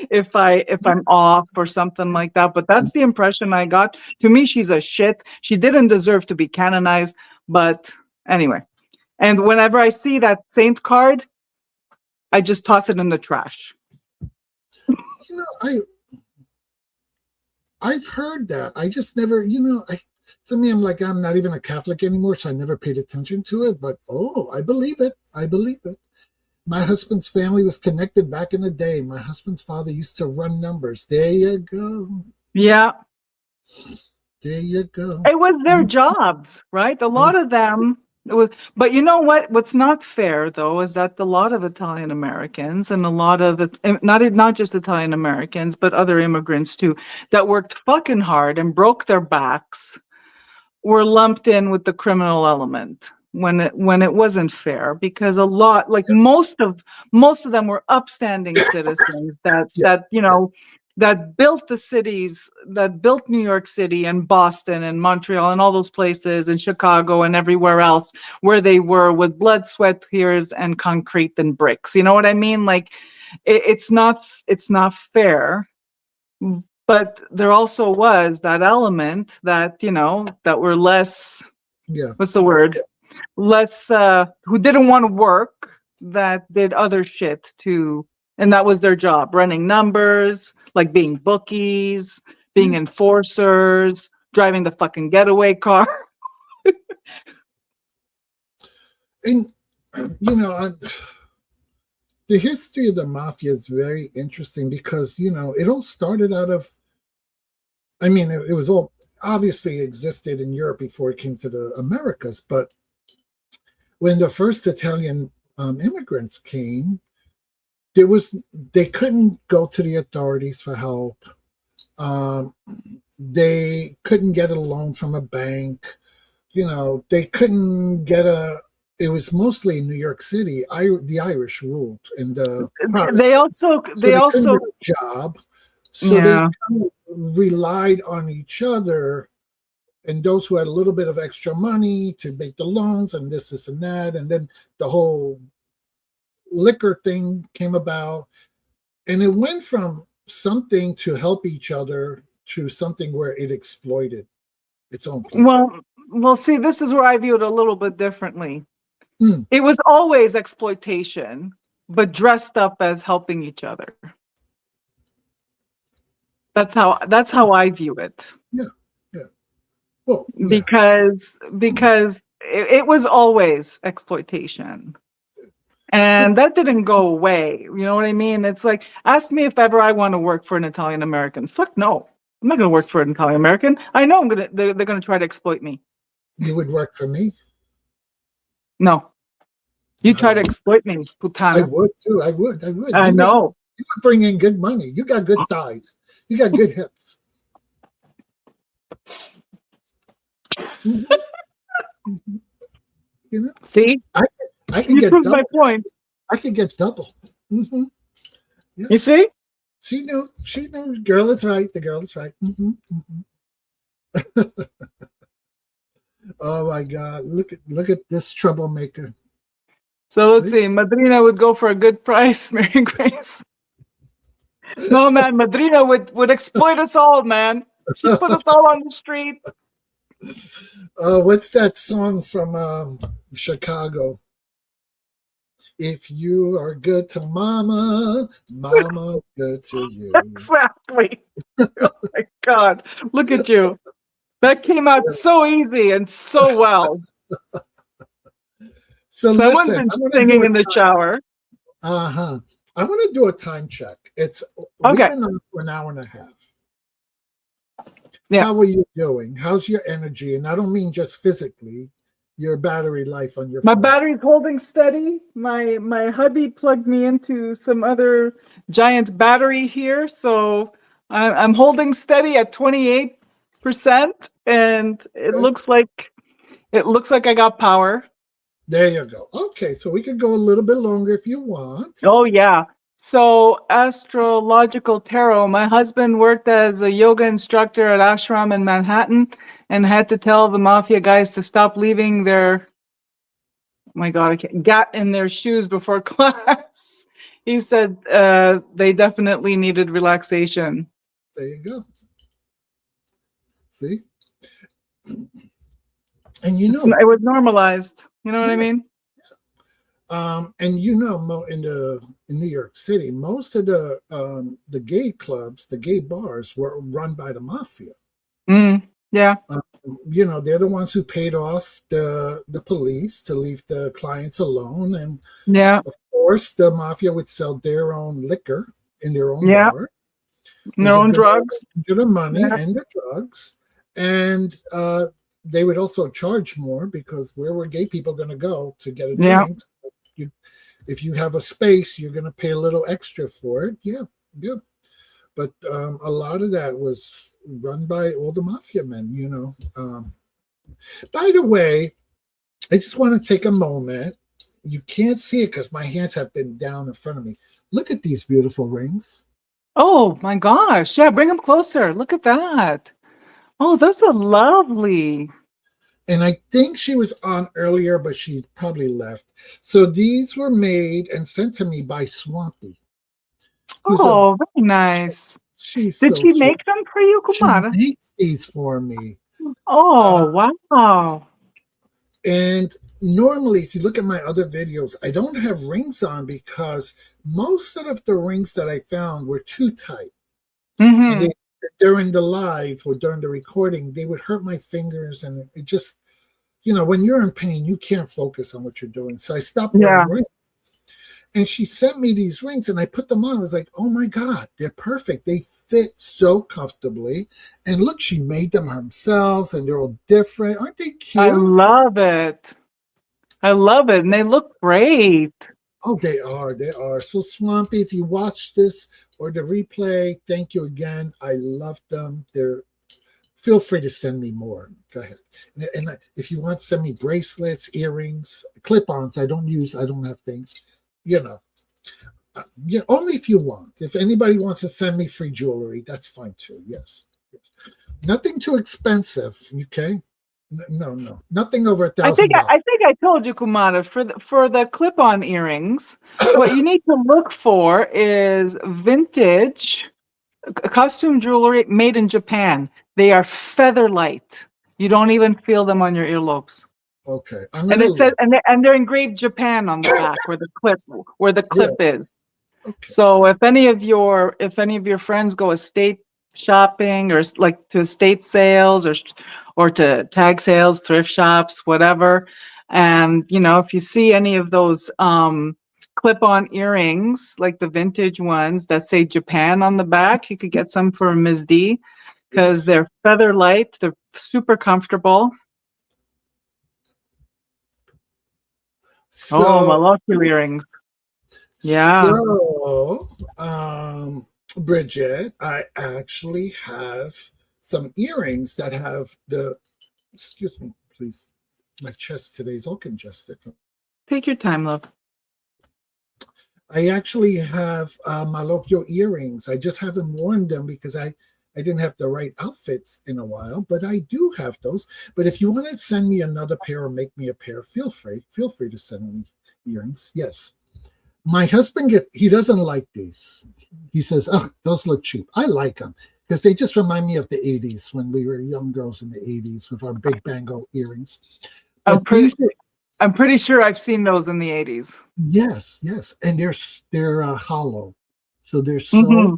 if I'm off or something like that. But that's the impression I got. To me, she's a shit. She didn't deserve to be canonized. But anyway. And whenever I see that saint card, I just toss it in the trash. I've heard that. I just never, to me, I'm not even a Catholic anymore, so I never paid attention to it. But, I believe it. I believe it. My husband's family was connected back in the day. My husband's father used to run numbers. There you go. Yeah. There you go. It was their jobs, right? A lot of them. But you know what? What's not fair, though, is that a lot of Italian Americans and a lot of not just Italian Americans, but other immigrants too, that worked fucking hard and broke their backs, were lumped in with the criminal element when it wasn't fair, because a lot, like most of them, were upstanding citizens that built the cities, that built New York City and Boston and Montreal and all those places and Chicago and everywhere else where they were with blood, sweat, tears, and concrete and bricks. You know what I mean? Like it's not fair. But there also was that element that, that were less, what's the word? Less, who didn't want to work, that did other shit too. And that was their job, running numbers, like being bookies, being enforcers, driving the fucking getaway car. And, the history of the mafia is very interesting because, it all started out of, it was all obviously existed in Europe before it came to the Americas. But when the first Italian immigrants came, they couldn't go to the authorities for help. They couldn't get a loan from a bank. They couldn't get it was mostly in New York City. The Irish ruled, and they also get a job. So they kind of relied on each other and those who had a little bit of extra money to make the loans and this and that. And then the whole liquor thing came about, and it went from something to help each other to something where it exploited its own people. Well, see, this is where I view it a little bit differently. Mm, It was always exploitation, but dressed up as helping each other. That's how I view it. yeah, yeah. Well, yeah. Because it was always exploitation. And that didn't go away. You know what I mean? It's like, ask me if ever I want to work for an Italian American. Fuck no. I'm not going to work for an Italian American. I know they're going to try to exploit me. You would work for me? No. You I try to would. exploit me, I putana. would too. I would. I know. You would bring in good money. You got good thighs. You got good hips. Mhm, mhm. You know, See? I can You get proved my double. point. I can get double. Hmm. Yeah. You see? She knew. She knew. Girl is right. The girl is right. Oh my God! Look at this troublemaker. So let's See? see. Madrina would go for a good price, Mary Grace. No, man, Madrina would exploit us all, man. She'd put us all on the street. What's that song from Chicago? If you are good to mama, mama's good to you. Exactly. Oh my God. Look at you. That came out so easy and so well. So So I listen, wasn't I'm going to singing do in the shower. uh-huh. I want to do a time check. We've Okay. been on for an hour and a half. Yeah. How are you doing? How's your energy? And I don't mean just physically, your battery life on your My phone. battery's holding steady. My hubby plugged me into some other giant battery here, so I'm holding steady at 28%, and it Okay. looks like I got power. There you go. Okay, so we could go a little bit longer if you want. Oh yeah. So astrological tarot. My husband worked as a yoga instructor at ashram in Manhattan and had to tell the mafia guys to stop leaving their my God, I can't gat in their shoes before class. He said they definitely needed relaxation. There you go. See? And It was normalized. You know what I yeah. mean? And in New York City, most of the gay clubs, the gay bars were run by the mafia. Yeah. They're the ones who paid off the police to leave the clients alone, and Yeah. of course, the mafia would sell their own liquor in their own Yeah. bar. Their own drugs. To the money Yeah. and the drugs, and they would also charge more because where were gay people going to go to get a Yeah. drink? If you have a space, you're going to pay a little extra for it. Yeah, yeah. But a lot of that was run by all the mafia men, By the way, I just want to take a moment. You can't see it because my hands have been down in front of me. Look at these beautiful rings. Oh my gosh. Yeah, bring them closer. Look at that. Oh, those are lovely. And I think she was on earlier, but she probably left. So these were made and sent to me by Swampy. Oh, very nice. She's Did so she sweet. make them for you, She Kumara? makes these for me. Oh, wow. And normally, if you look at my other videos, I don't have rings on because most of the rings that I found were too tight. Mm-hmm. And during the live or during the recording, they would hurt my fingers. And it just, when you're in pain, you can't focus on what you're doing. So I stopped wearing rings. And she sent me these rings and I put them on. I was like, oh my God, they're perfect. They fit so comfortably. And look, she made them herself and they're all different. Aren't they cute? I love it. And they look great. Oh, they are. They are. So Swampy, if you watch this or the replay, thank you again. I love them. Feel free to send me more. Go ahead. And if you want, send me bracelets, earrings, clip-ons. I don't have things. Only if you want. If anybody wants to send me free jewelry, that's fine too. Yes. Nothing too expensive. Okay. No, nothing over I think $1,000. I think I told you, Kumara, for the clip-on earrings, what you need to look for is vintage costume jewelry made in Japan. They are feather light. You don't even feel them on your earlobes. Okay, I'm And gonna it says, look. and they're engraved Japan on the back where the Yeah. clip is. Okay. So if any of your friends go estate shopping or like to estate sales or to tag sales, thrift shops, whatever, and if you see any of those clip-on earrings, like the vintage ones that say Japan on the back, you could get some for Ms. D because Yes. they're feather light, they're super comfortable. Oh, So, Malaki earrings. Yeah. so, um, Bridget, I actually have some earrings that have the. Excuse me, please. My chest today is all congested. Take your time, love. I actually have Malokyo earrings. I just haven't worn them because I didn't have the right outfits in a while, but I do have those. But if you want to send me another pair or make me a pair, feel free. Feel free to send me earrings. Yes. My husband he doesn't like these. He says, "Oh, those look cheap." I like them because they just remind me of the 80s when we were young girls in the 80s with our big bangle earrings. I'm But pretty these are I'm pretty sure I've seen those in the 80s. yes, and they're hollow, so they're so Mhm.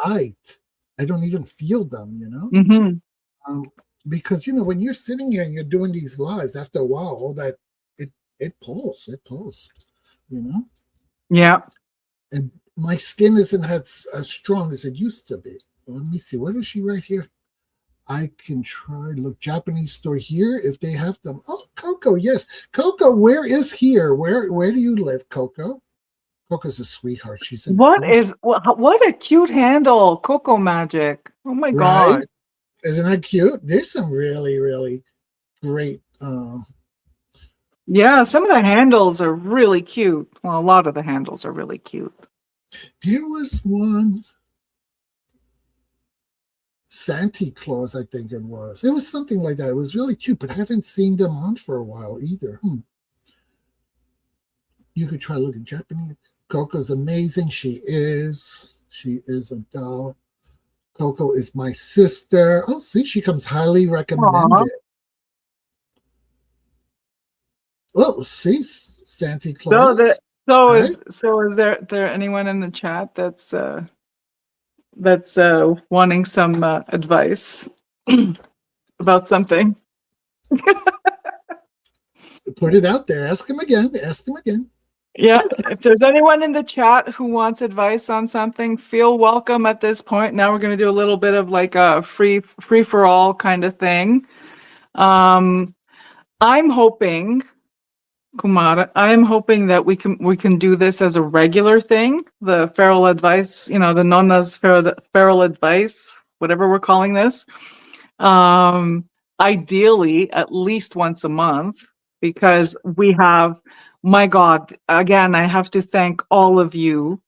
light. I don't even feel them, you know, Mhm. um, because when you're sitting here and you're doing these lives, after a while, all that it it pulls, you know, Yeah. and my skin isn't as strong as it used to be. Let me see. What is she right here? I can try look Japanese store here if they have them. Oh, Coco, yes, Coco. Where is here? Where do you live, Coco? Coco's a sweetheart. She's in What a cute handle, Coco Magic. Oh my right. God. Isn't that cute? There's some really, really great. Yeah, some of the handles are really cute. Well, a lot of the handles are really cute. There was one Santa Claus, I think it was. It was something like that. It was really cute, but I haven't seen them on for a while either. You could try looking Japanese. Coco's amazing. She is. She is a doll. Coco is my sister. Oh, see, she comes highly Aw. recommended. Oh, see, Santa So the Claus. Right? so is there anyone in the chat that's wanting some advice about something? Put it out there. Ask him again. Ask him again. Yeah, if there's anyone in the chat who wants advice on something, feel welcome at this point. Now we're going to do a little bit of like a free for all kind of thing. Um, I'm hoping, Kumara, I'm hoping that we can do this as a regular thing. The feral advice, the Nonna's feral advice, whatever we're calling this. Um, Ideally, at least once a month, because we have, my God, again, I have to thank all of you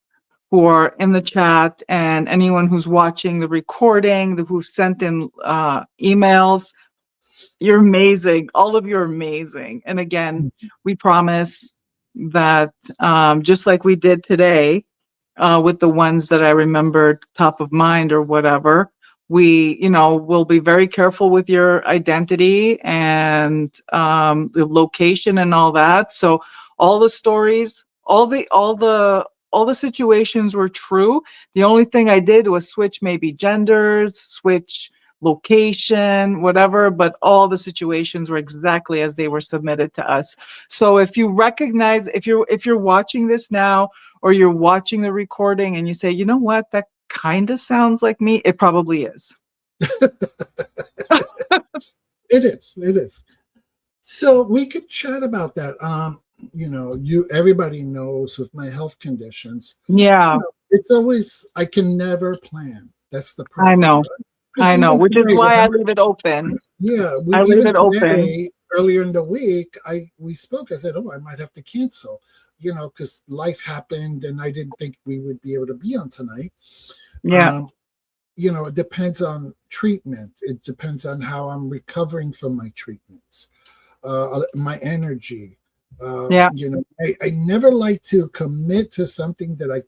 who are in the chat and anyone who's watching the recording, who've sent in emails. You're amazing. All of you are amazing. And again, we promise that just like we did today with the ones that I remembered top of mind or whatever, we'll be very careful with your identity and the location and all that. So all the stories, all the situations were true. The only thing I did was switch maybe genders, switch location, whatever, but all the situations were exactly as they were submitted to us. So if you recognize, if you're watching this now or you're watching the recording and you say, you know what, that kind of sounds like me, it probably is. It is. It is. So we could chat about that. Everybody knows with my health conditions, Yeah, it's always I can never plan. That's the I problem, know. right? Because I know, even which is today, why I remember? leave it open. Yeah, we I leave even it open. today, earlier in the week, we spoke. I said, "Oh, I might have to cancel," because life happened, and I didn't think we would be able to be on tonight. Yeah. Um, it depends on treatment. It depends on how I'm recovering from my treatments, my energy. Yeah. I never like to commit to something that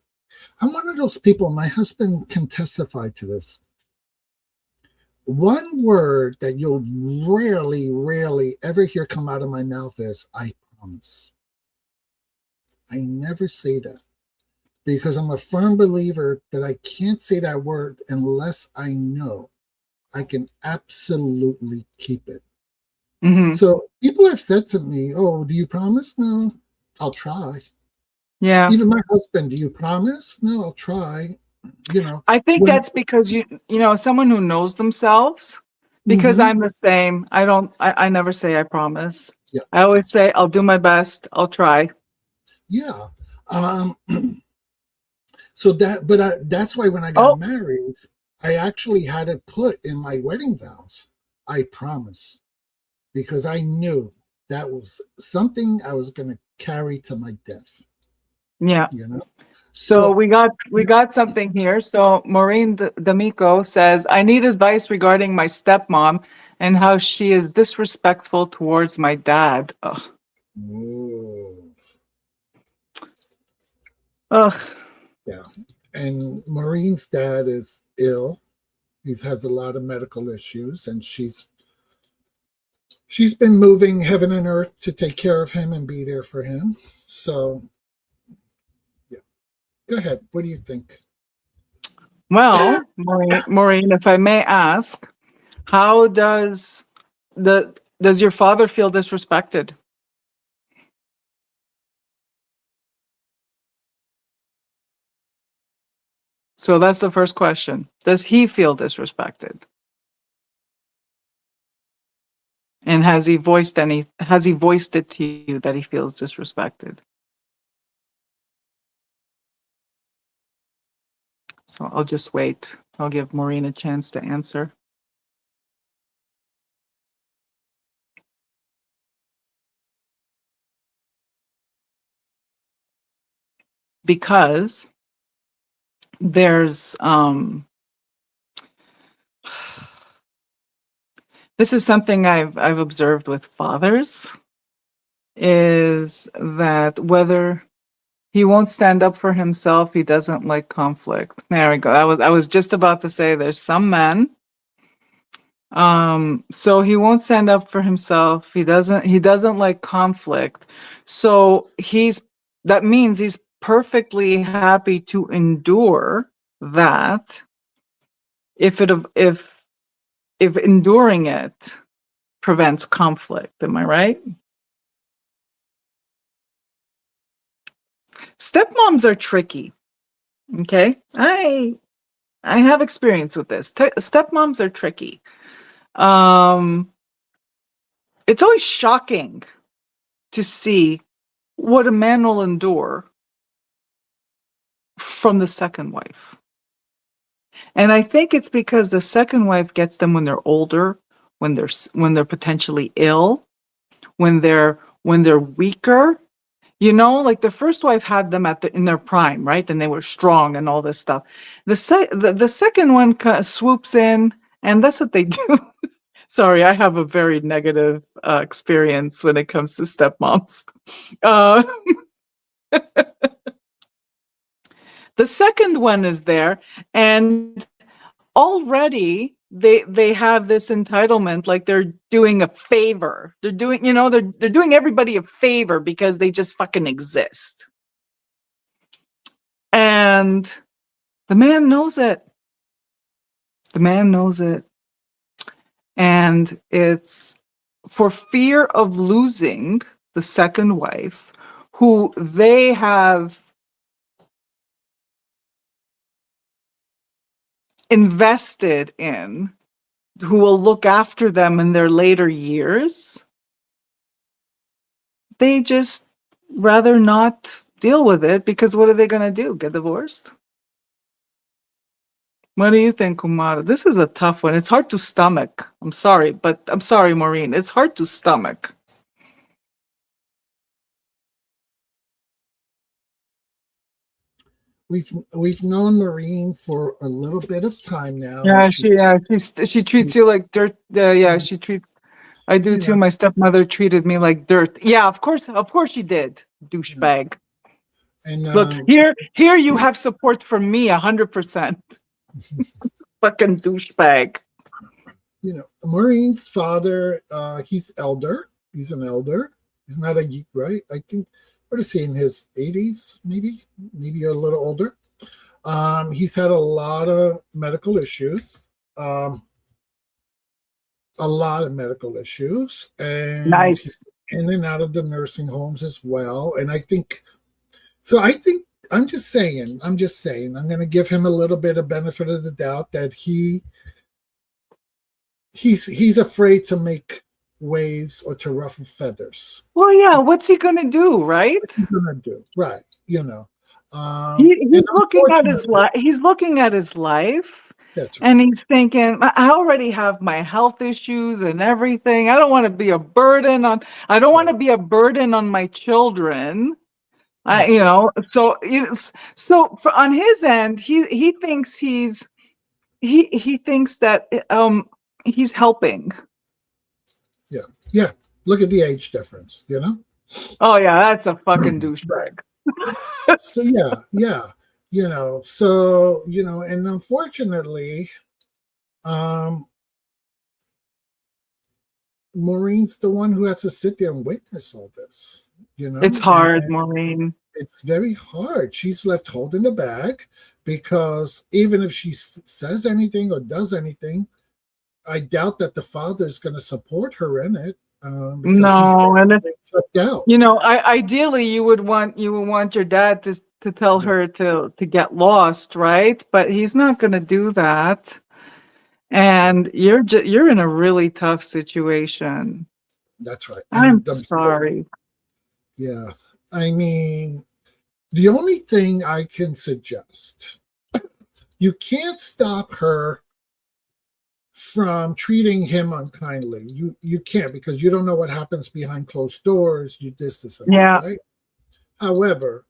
I'm one of those people. My husband can testify to this. One word that you'll rarely, rarely ever hear come out of my mouth is "I promise." I never say that because I'm a firm believer that I can't say that word unless I know I can absolutely keep it. Hmm. So people have said to me, "Oh, do you promise?" No, I'll try. Yeah. Even my husband, "Do you promise?" No, I'll try. I think When that's because someone who knows themselves, because mhm, I'm the same. I never say I promise. yeah, I always say I'll do my best. I'll try. yeah. Um, that's why when I got Oh, married, I actually had it put in my wedding vows. I promise, because I knew that was something I was going to carry to my death. yeah. You know, So so we got something here. So Maureen D'Amico says, I need advice regarding my stepmom and how she is disrespectful towards my dad. Ugh. whoa, Ugh. yeah. And Maureen's dad is ill. He has a lot of medical issues, and she's been moving heaven and earth to take care of him and be there for him. So, yeah. Go ahead. What do you think? Well, Maureen, if I may ask, how does your father feel disrespected? So that's the first question. Does he feel disrespected? And has he voiced it to you that he feels disrespected? So I'll just wait. I'll give Maureen a chance to answer. Because there's this is something I've observed with fathers, is that whether he won't stand up for himself, he doesn't like conflict. There we go. I was just about to say there's some men, so he won't stand up for himself. He doesn't like conflict. So that means he's perfectly happy to endure that if it if enduring it prevents conflict. Am I right? Stepmoms are tricky. Okay, I have experience with this. Stepmoms are tricky. Um, it's always shocking to see what a man will endure from the second wife. And I think it's because the second wife gets them when they're older, when they're potentially ill, when they're weaker. Like the first wife had them in their prime, right? And they were strong and all this stuff. The second one swoops in, and that's what they do. Sorry, I have a very negative experience when it comes to stepmoms. Uh, the second one is there, and already they have this entitlement, like they're doing a favor. They're doing everybody a favor because they just fucking exist. And the man knows it. The man knows it. And it's for fear of losing the second wife, who they have invested in, who will look after them in their later years. They just rather not deal with it, because what are they going to do? Get divorced? What do you think, Kumar? This is a tough one. It's hard to stomach. I'm sorry, Maureen. It's hard to stomach. we've known Maureen for a little bit of time now, and Yeah, she, she treats you like dirt. Yeah, she treats. I do you too. know, My stepmother treated me like dirt. Yeah, of course she did, yeah. douchebag. And Look, here you have support from me, 100%. Fucking douchebag. Maureen's father, he's elder. He's an elder. He's not a right. I think what is he in his 80s, maybe a little older. He's had a lot of medical issues. Um, a lot of medical issues, and he's Nice. in and out of the nursing homes as well. And I think so. I think I'm just saying. I'm going to give him a little bit of benefit of the doubt that he's afraid to make waves or to ruffle feathers. Well, yeah. What's he gonna do, right? What's he gonna do? Right. And He's looking at his unfortunately, life. He's looking at his life, that's right. and he's thinking, I already have my health issues and everything. I don't want to be a burden on. I don't want Right. to be a burden on my children. That's right. So on his end, he thinks he thinks that he's helping. Yeah. Yeah. Look at the age difference, you know? Oh yeah, that's a fucking Right. douchebag. So yeah. And unfortunately, um, Maureen's the one who has to sit there and witness all this, It's and hard, Maureen. it's very hard. She's left holding the bag because even if she says anything or does anything, I doubt that the father is going to support her in it because he's No, and basically checked out. ideally you would want your dad to tell Yeah, her to get lost, right? But he's not going to do that. And you're in a really tough situation. that's right. I'm And sorry. yeah, I mean, the only thing I can suggest, you can't stop her from treating him unkindly. You can't because you don't know what happens behind closed doors. You this and that, Yeah. right? However,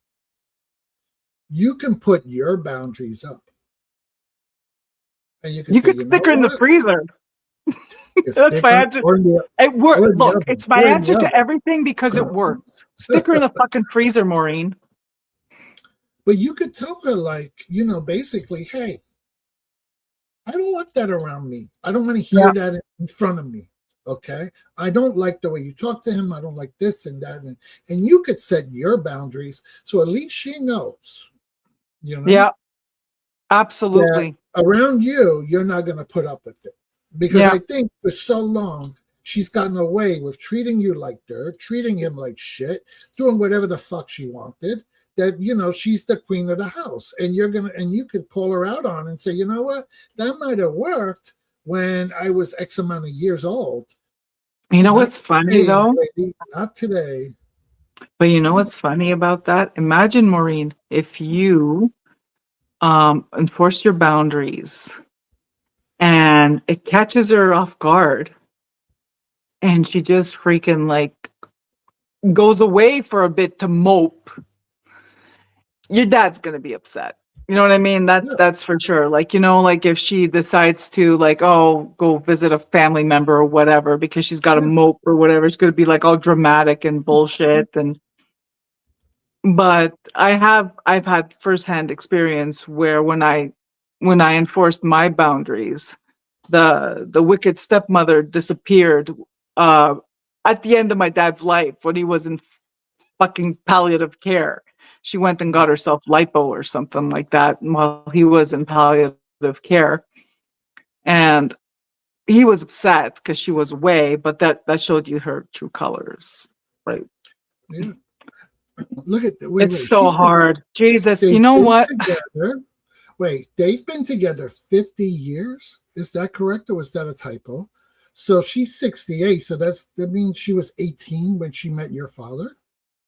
you can put your boundaries up, and you can You say, could you know stick her in the what? freezer. You That's stick my her answer. or in the, Look, oven, it's my or in the answer oven. to everything because it works. Stick her in the fucking freezer, Maureen. But you could tell her, like, basically, hey, I don't want that around me. I don't want to Yeah. hear that in front of me. Okay. I don't like the way you talk to him. I don't like this and that. And you could set your boundaries. So at least she knows, Yeah, that absolutely. around you, you're not going to put up with it. Because Yeah. I think for so long, she's gotten away with treating you like dirt, treating him like shit, doing whatever the fuck she wanted. That she's the queen of the house, and you could call her out on and say, you know what, that might have worked when I was X amount of years old. You know Not what's funny today, though? lady. Not today. But you know what's funny about that? Imagine, Maureen, if you enforce your boundaries and it catches her off guard and she just freaking like goes away for a bit to mope. Your dad's gonna be upset. You know what I mean? Yeah, That's for sure. Like, like if she decides to like, oh, go visit a family member or whatever because she's got a yeah, mope or whatever, it's gonna be like all dramatic and bullshit. But I've had firsthand experience where when I enforced my boundaries, the wicked stepmother disappeared uh at the end of my dad's life when he was in fucking palliative care. She went and got herself lipo or something like that while he was in palliative care. And he was upset because she was away, but that showed you her true colors. Right. yeah. Look at wait, It's wait. so hard. Jesus, you They've know been what? together. Wait, they've been together 50 years. Is that correct, or was that a typo? So she's 68. So that means she was 18 when she met your father,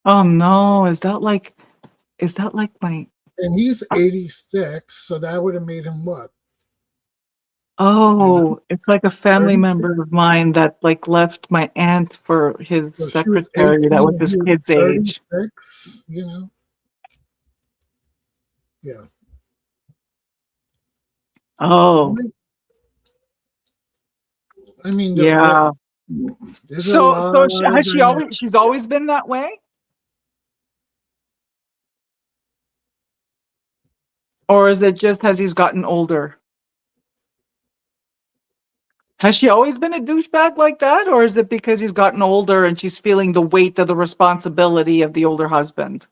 Oh no, is that like my and he's 86. So that would have made him what? You know, oh, it's like a family member of 36. mine that like left my aunt for his So she was secretary that 18 was and his he was kid's age. 36. Yeah. Oh, I mean, yeah. there's a So, lot so of has she dynamic. always? She's always been that way, or is it just as he's gotten older? Has she always been a douchebag like that, or is it because he's gotten older and she's feeling the weight of the responsibility of the older husband?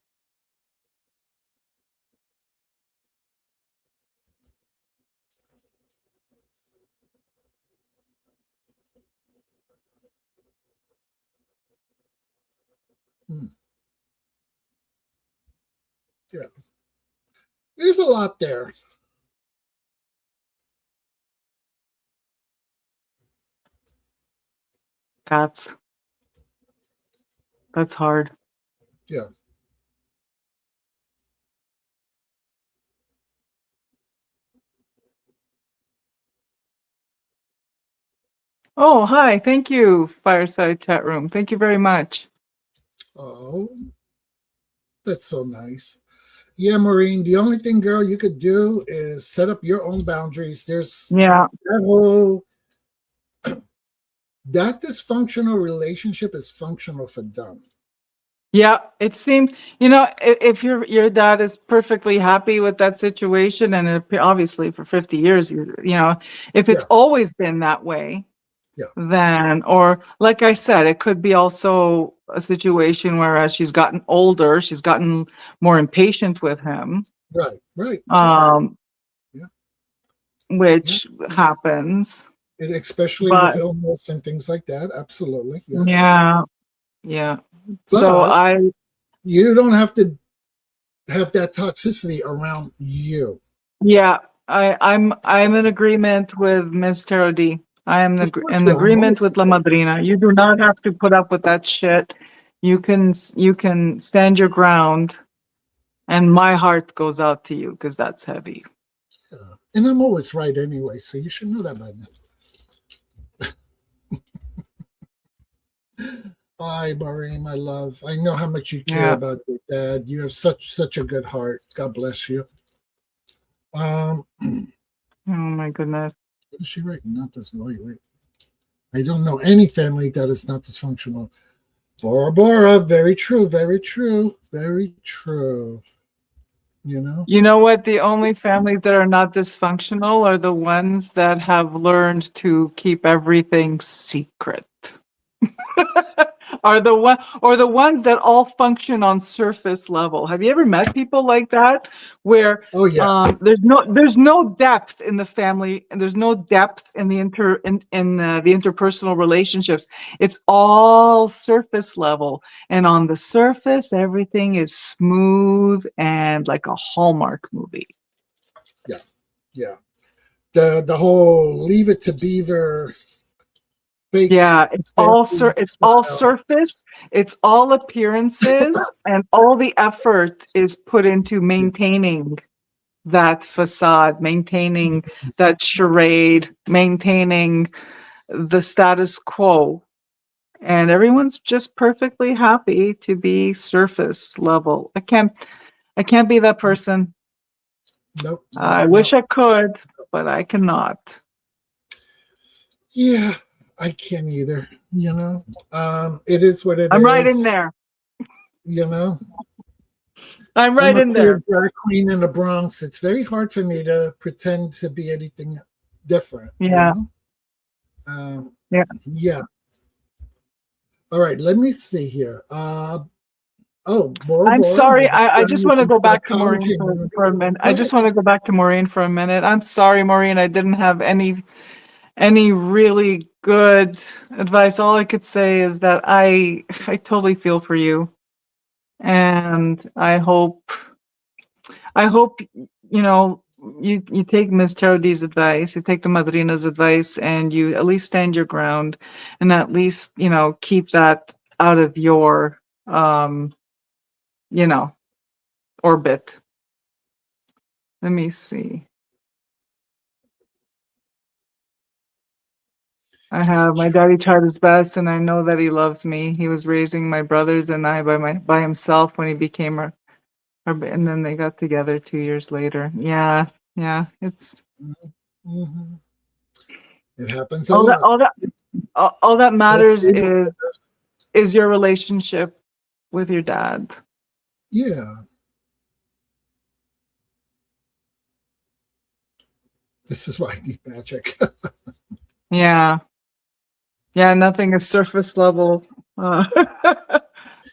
Hmm, yeah, there's a lot there. That's that's hard. Yeah. Oh, hi. Thank you, Fireside Chat Room. Thank you very much. Oh, that's so nice. Yeah, Maureen, the only thing, girl, you could do is set up your own boundaries. There's Yeah. that whole that dysfunctional relationship is functional for them. Yeah, it seems, if your dad is perfectly happy with that situation, and obviously for 50 years, if it's Yeah, always been that way, yeah, then, or like I said, it could be also a situation where as she's gotten older, she's gotten more impatient with him, right, right. Yeah, um, yeah, yeah. which happens. And especially with But illness and things like that. Absolutely, yes. yeah, yeah. So But you don't have to have that toxicity around you. yeah, I'm in agreement with Miss Taro D. I am Of course in you are. I'm agreement always with La Madrina. You do not have to put up with that shit. You can stand your ground, and my heart goes out to you because that's heavy. and I'm always right anyway, so you should know that by now. Hi, Maureen, my love. I know how much you care Yeah. about your dad. You have such a good heart. God bless you. What Oh my goodness. is she writing? Not this. Wait. I don't know any family that is not dysfunctional. Bora Bora, very true, very true, very true. You know? You know what? The only families that are not dysfunctional are the ones that have learned to keep everything secret. Are the ones that all function on surface level. Have you ever met people like that where Oh yeah, there's no depth in the family and there's no depth in the interpersonal relationships. It's all surface level, and on the surface everything is smooth and like a Hallmark movie. yeah, yeah. The whole Leave It to Beaver fake Yeah, family it's all style. surface, it's all appearances, and all the effort is put into Yeah, maintaining that facade, maintaining that charade, maintaining the status quo. And everyone's just perfectly happy to be surface level. I can't be that person. nope, I no. wish I could, but I cannot. Yeah, I can't either. It is what it I'm right in is. there. You know, I'm I'm right a in queer there. drag queen in the Bronx. It's very hard for me to pretend to be anything different. Yeah. Um, Yeah. yeah. All right. Let me see here. Bora I'm Bora. My sorry. I just background want is to in go back to Maureen psychology and for a minute. I go ahead. just want to go back to Maureen for a minute. I'm sorry, Maureen. I didn't have any really good advice. All I could say is that I totally feel for you, and I hope you take Ms. Tarodi's advice, you take the Madrina's advice, and you at least stand your ground, and at least keep that out of your you know orbit. Let me see. I have my daddy tried his best, and I know that he loves me. He was raising my brothers and I by himself when he became our And then they got together 2 years later. Yeah, yeah. It's Hmm. It happens a all that. lot. All that Most matters people, is your relationship with your dad. yeah, this is why I need magic. Yeah, yeah. Nothing is surface level. Uh,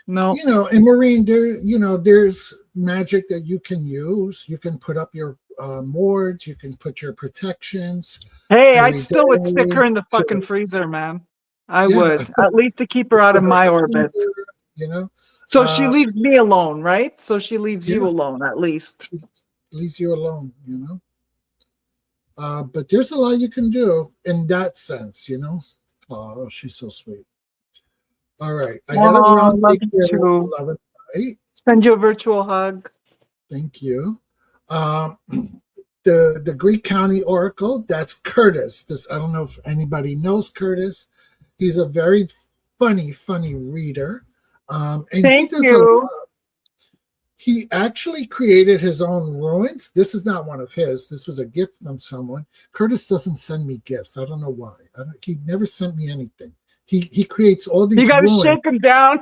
no. And Maureen, there's magic that you can use. You can put up your wards. You can put your protections Hey, I every still would stick her day. in the fucking freezer, man. I Yeah, would, at least to keep her out put of her my in the orbit. freezer, you know. So she Uh, leaves me alone, right? So she leaves you yeah, alone, at least. she leaves you alone. But there's a lot you can do in that sense. Oh, she's so sweet. All right, I gotta Oh, run. love Take you care of too. 11. Right? Send you a virtual hug. Thank you. Um, the Greek County Oracle. That's Curtis. This I don't know if anybody knows Curtis. He's a very funny reader, and he Thank does a you. lot. He actually created his own ruins. This is not one of his. This was a gift from someone. Curtis doesn't send me gifts. I don't know why. He never sent me anything. He creates all You these got to ruins. shake him down.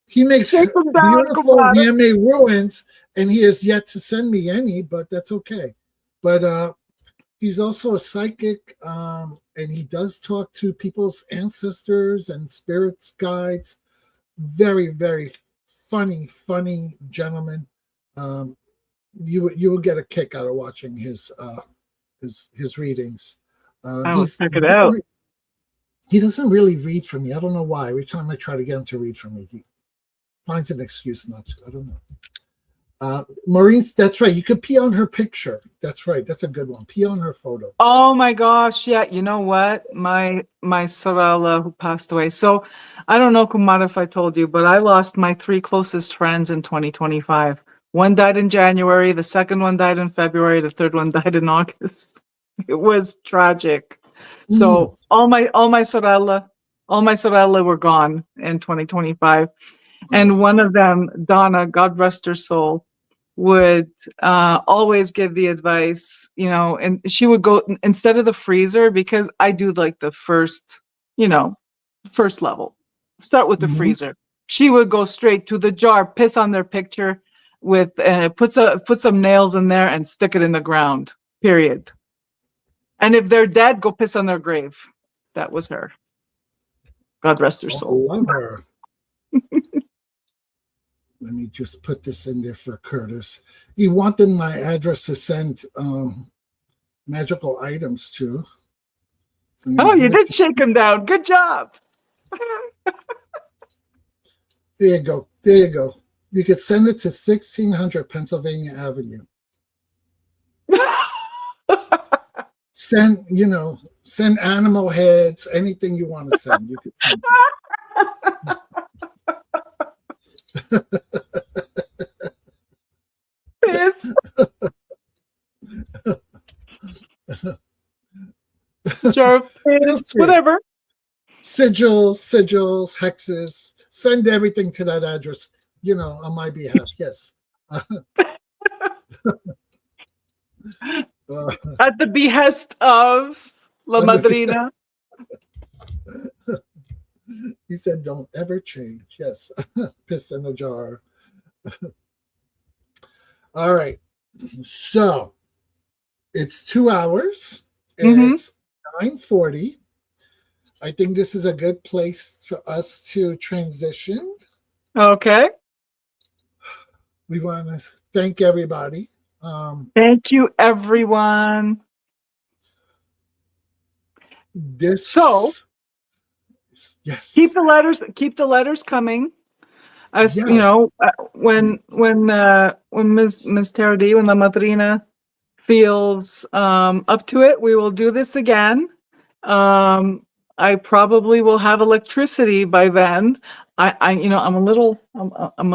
He makes Shake him down, beautiful Kumara. man-made ruins, and he has yet to send me any, but that's okay. But he's also a psychic, and he does talk to people's ancestors and spirits guides. Very, very funny gentleman. Um, you will get a kick out of watching his readings. I will check it out. He doesn't really read for me. I don't know why. Every time I try to get him to read for me, he finds an excuse not to. I don't know. Maureen's, that's right. You could pee on her picture. That's right. That's a good one. Pee on her photo. Oh my gosh, yeah. You know what? My Sorala who passed away. So I don't know, Kumara, if I told you, but I lost my 3 closest friends in 2025. One died in January, the second one died in February, the third one died in August. It was tragic. So all my Sorala were gone in 2025. And one of them, Donna, God rest her soul, would always give the advice, and she would go instead of the freezer, because I do like the first level. Start with the Mhm. freezer. She would go straight to the jar, piss on their picture with, put some nails in there and stick it in the ground. Period. And if they're dead, go piss on their grave. That was her. God rest her Oh, soul. love her. Let me just put this in there for Curtis. He wanted my address to send magical items to. So Oh, you did shake him down. Good job. There you go. There you go. You could send it to 1600 Pennsylvania Avenue. Send animal heads, anything you want to send. You could send Piss. Jar of piss, Okay. whatever. Sigils, hexes. Send everything to that address, on my behalf. Yes. At the behest of La Madrina. He said, don't ever change. Yes. Pissed in a jar. All right. So it's 2 hours. Mhm. It's 9:40. I think this is a good place for us to transition. Okay. We want to thank everybody. Thank you, everyone. So yes, keep the letters coming. As yes. when Ms. Teradi, when La Madrina feels up to it, we will do this again. I probably will have electricity by then. I'm a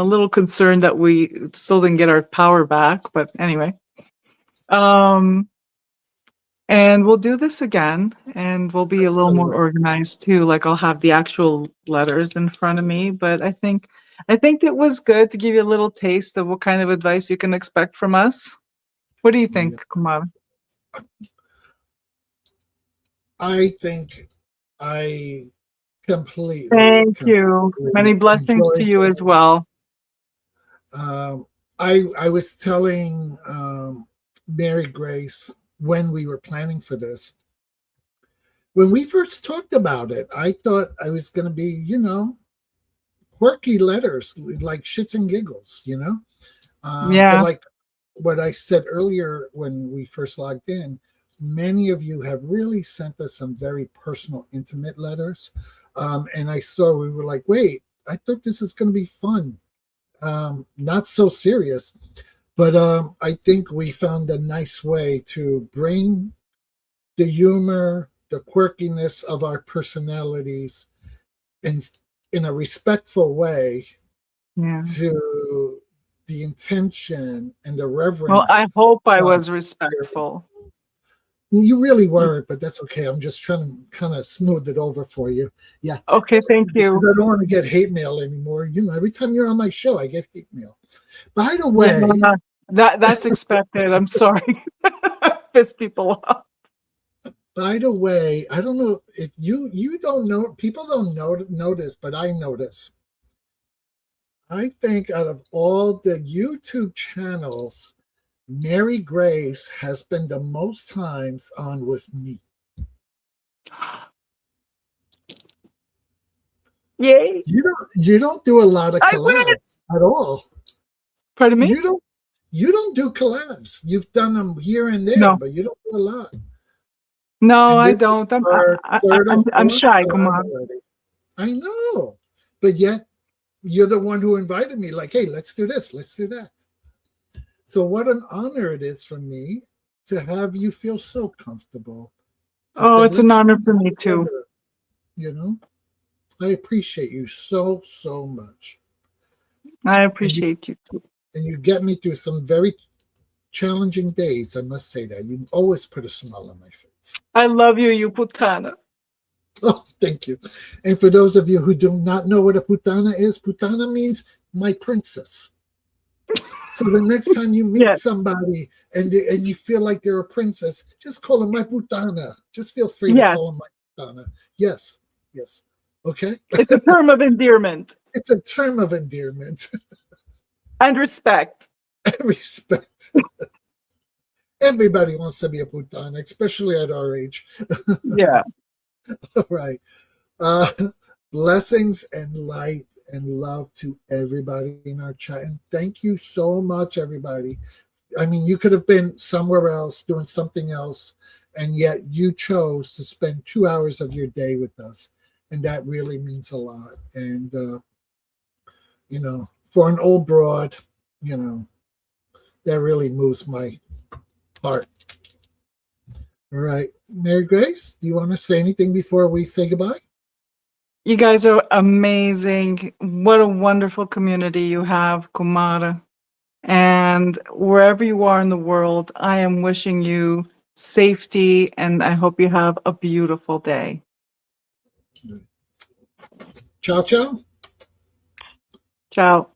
little concerned that we still didn't get our power back, but anyway. And we'll do this again, and we'll be a little more Absolutely. organized too. Like I'll have the actual letters in front of me, but I think it was good to give you a little taste of what kind of advice you can expect from us. What do you Yeah. think, Kumar? I think I Thank you. Many completely blessings to enjoyed you as this. well. I was telling Mary Grace when we were planning for this. When we first talked about it, I thought I was going to be, quirky letters like shits and giggles, but Yeah, like what I said earlier when we first logged in, many of you have really sent us some very personal, intimate letters. And I saw we were like, wait, I thought this is going to be fun, not so serious. But I think we found a nice way to bring the humor, the quirkiness of our personalities in, in a respectful way yeah. to the intention and the Well, I reverence hope I of was your. respectful. You really weren't, but that's okay. I'm just trying to kind of smooth it over for you. Yeah, Okay, thank because you. I don't want to get hate mail anymore. Every time you're on my show, I get hate mail. By the Yeah, way, that's expected. I'm sorry. Piss people off. I don't know if you don't know, people don't notice, but I notice. I think out of all the YouTube channels, Mary Grace has been the most times on with me. Yay. You don't do a lot of I win. collabs at all. Pardon me? You don't do collabs. You've done them here and there, No. but you don't do a lot. No, And I this is don't. our third or I'm fourth shy, collab Kumar. already. I know, but yet you're the one who invited me. Like, hey, let's do this, let's do that. So what an honor it is for me to have you feel so comfortable to Oh, say, it's an let's honor do for that me too. together. You know, I appreciate you so, so much. I And you appreciate you too. and you get me through some very challenging days. I must say that. You always put a smile on my face. I love you, you putana. Oh, thank you. And for those of you who do not know what a putana is, putana means my princess. So the next time you meet Yes, somebody and you feel like they're a princess, just call them my putana. Just feel free to call yes. them my putana. Yes, yes. Okay. It's a term of endearment It's a term of endearment and respect. and respect. Everybody wants to be a putana, especially at our age. Yeah. All right. Uh, blessings and light and love to everybody in our chat. And thank you so much, everybody. I mean, you could have been somewhere else doing something else, and yet you chose to spend 2 hours of your day with us. And that really means a lot. And, for an old broad, that really moves my heart. All right. Mary Grace, do you want to say anything before we say goodbye? You guys are amazing. What a wonderful community you have, Kumara. And wherever you are in the world, I am wishing you safety and I hope you have a beautiful day. Ciao, ciao. Ciao.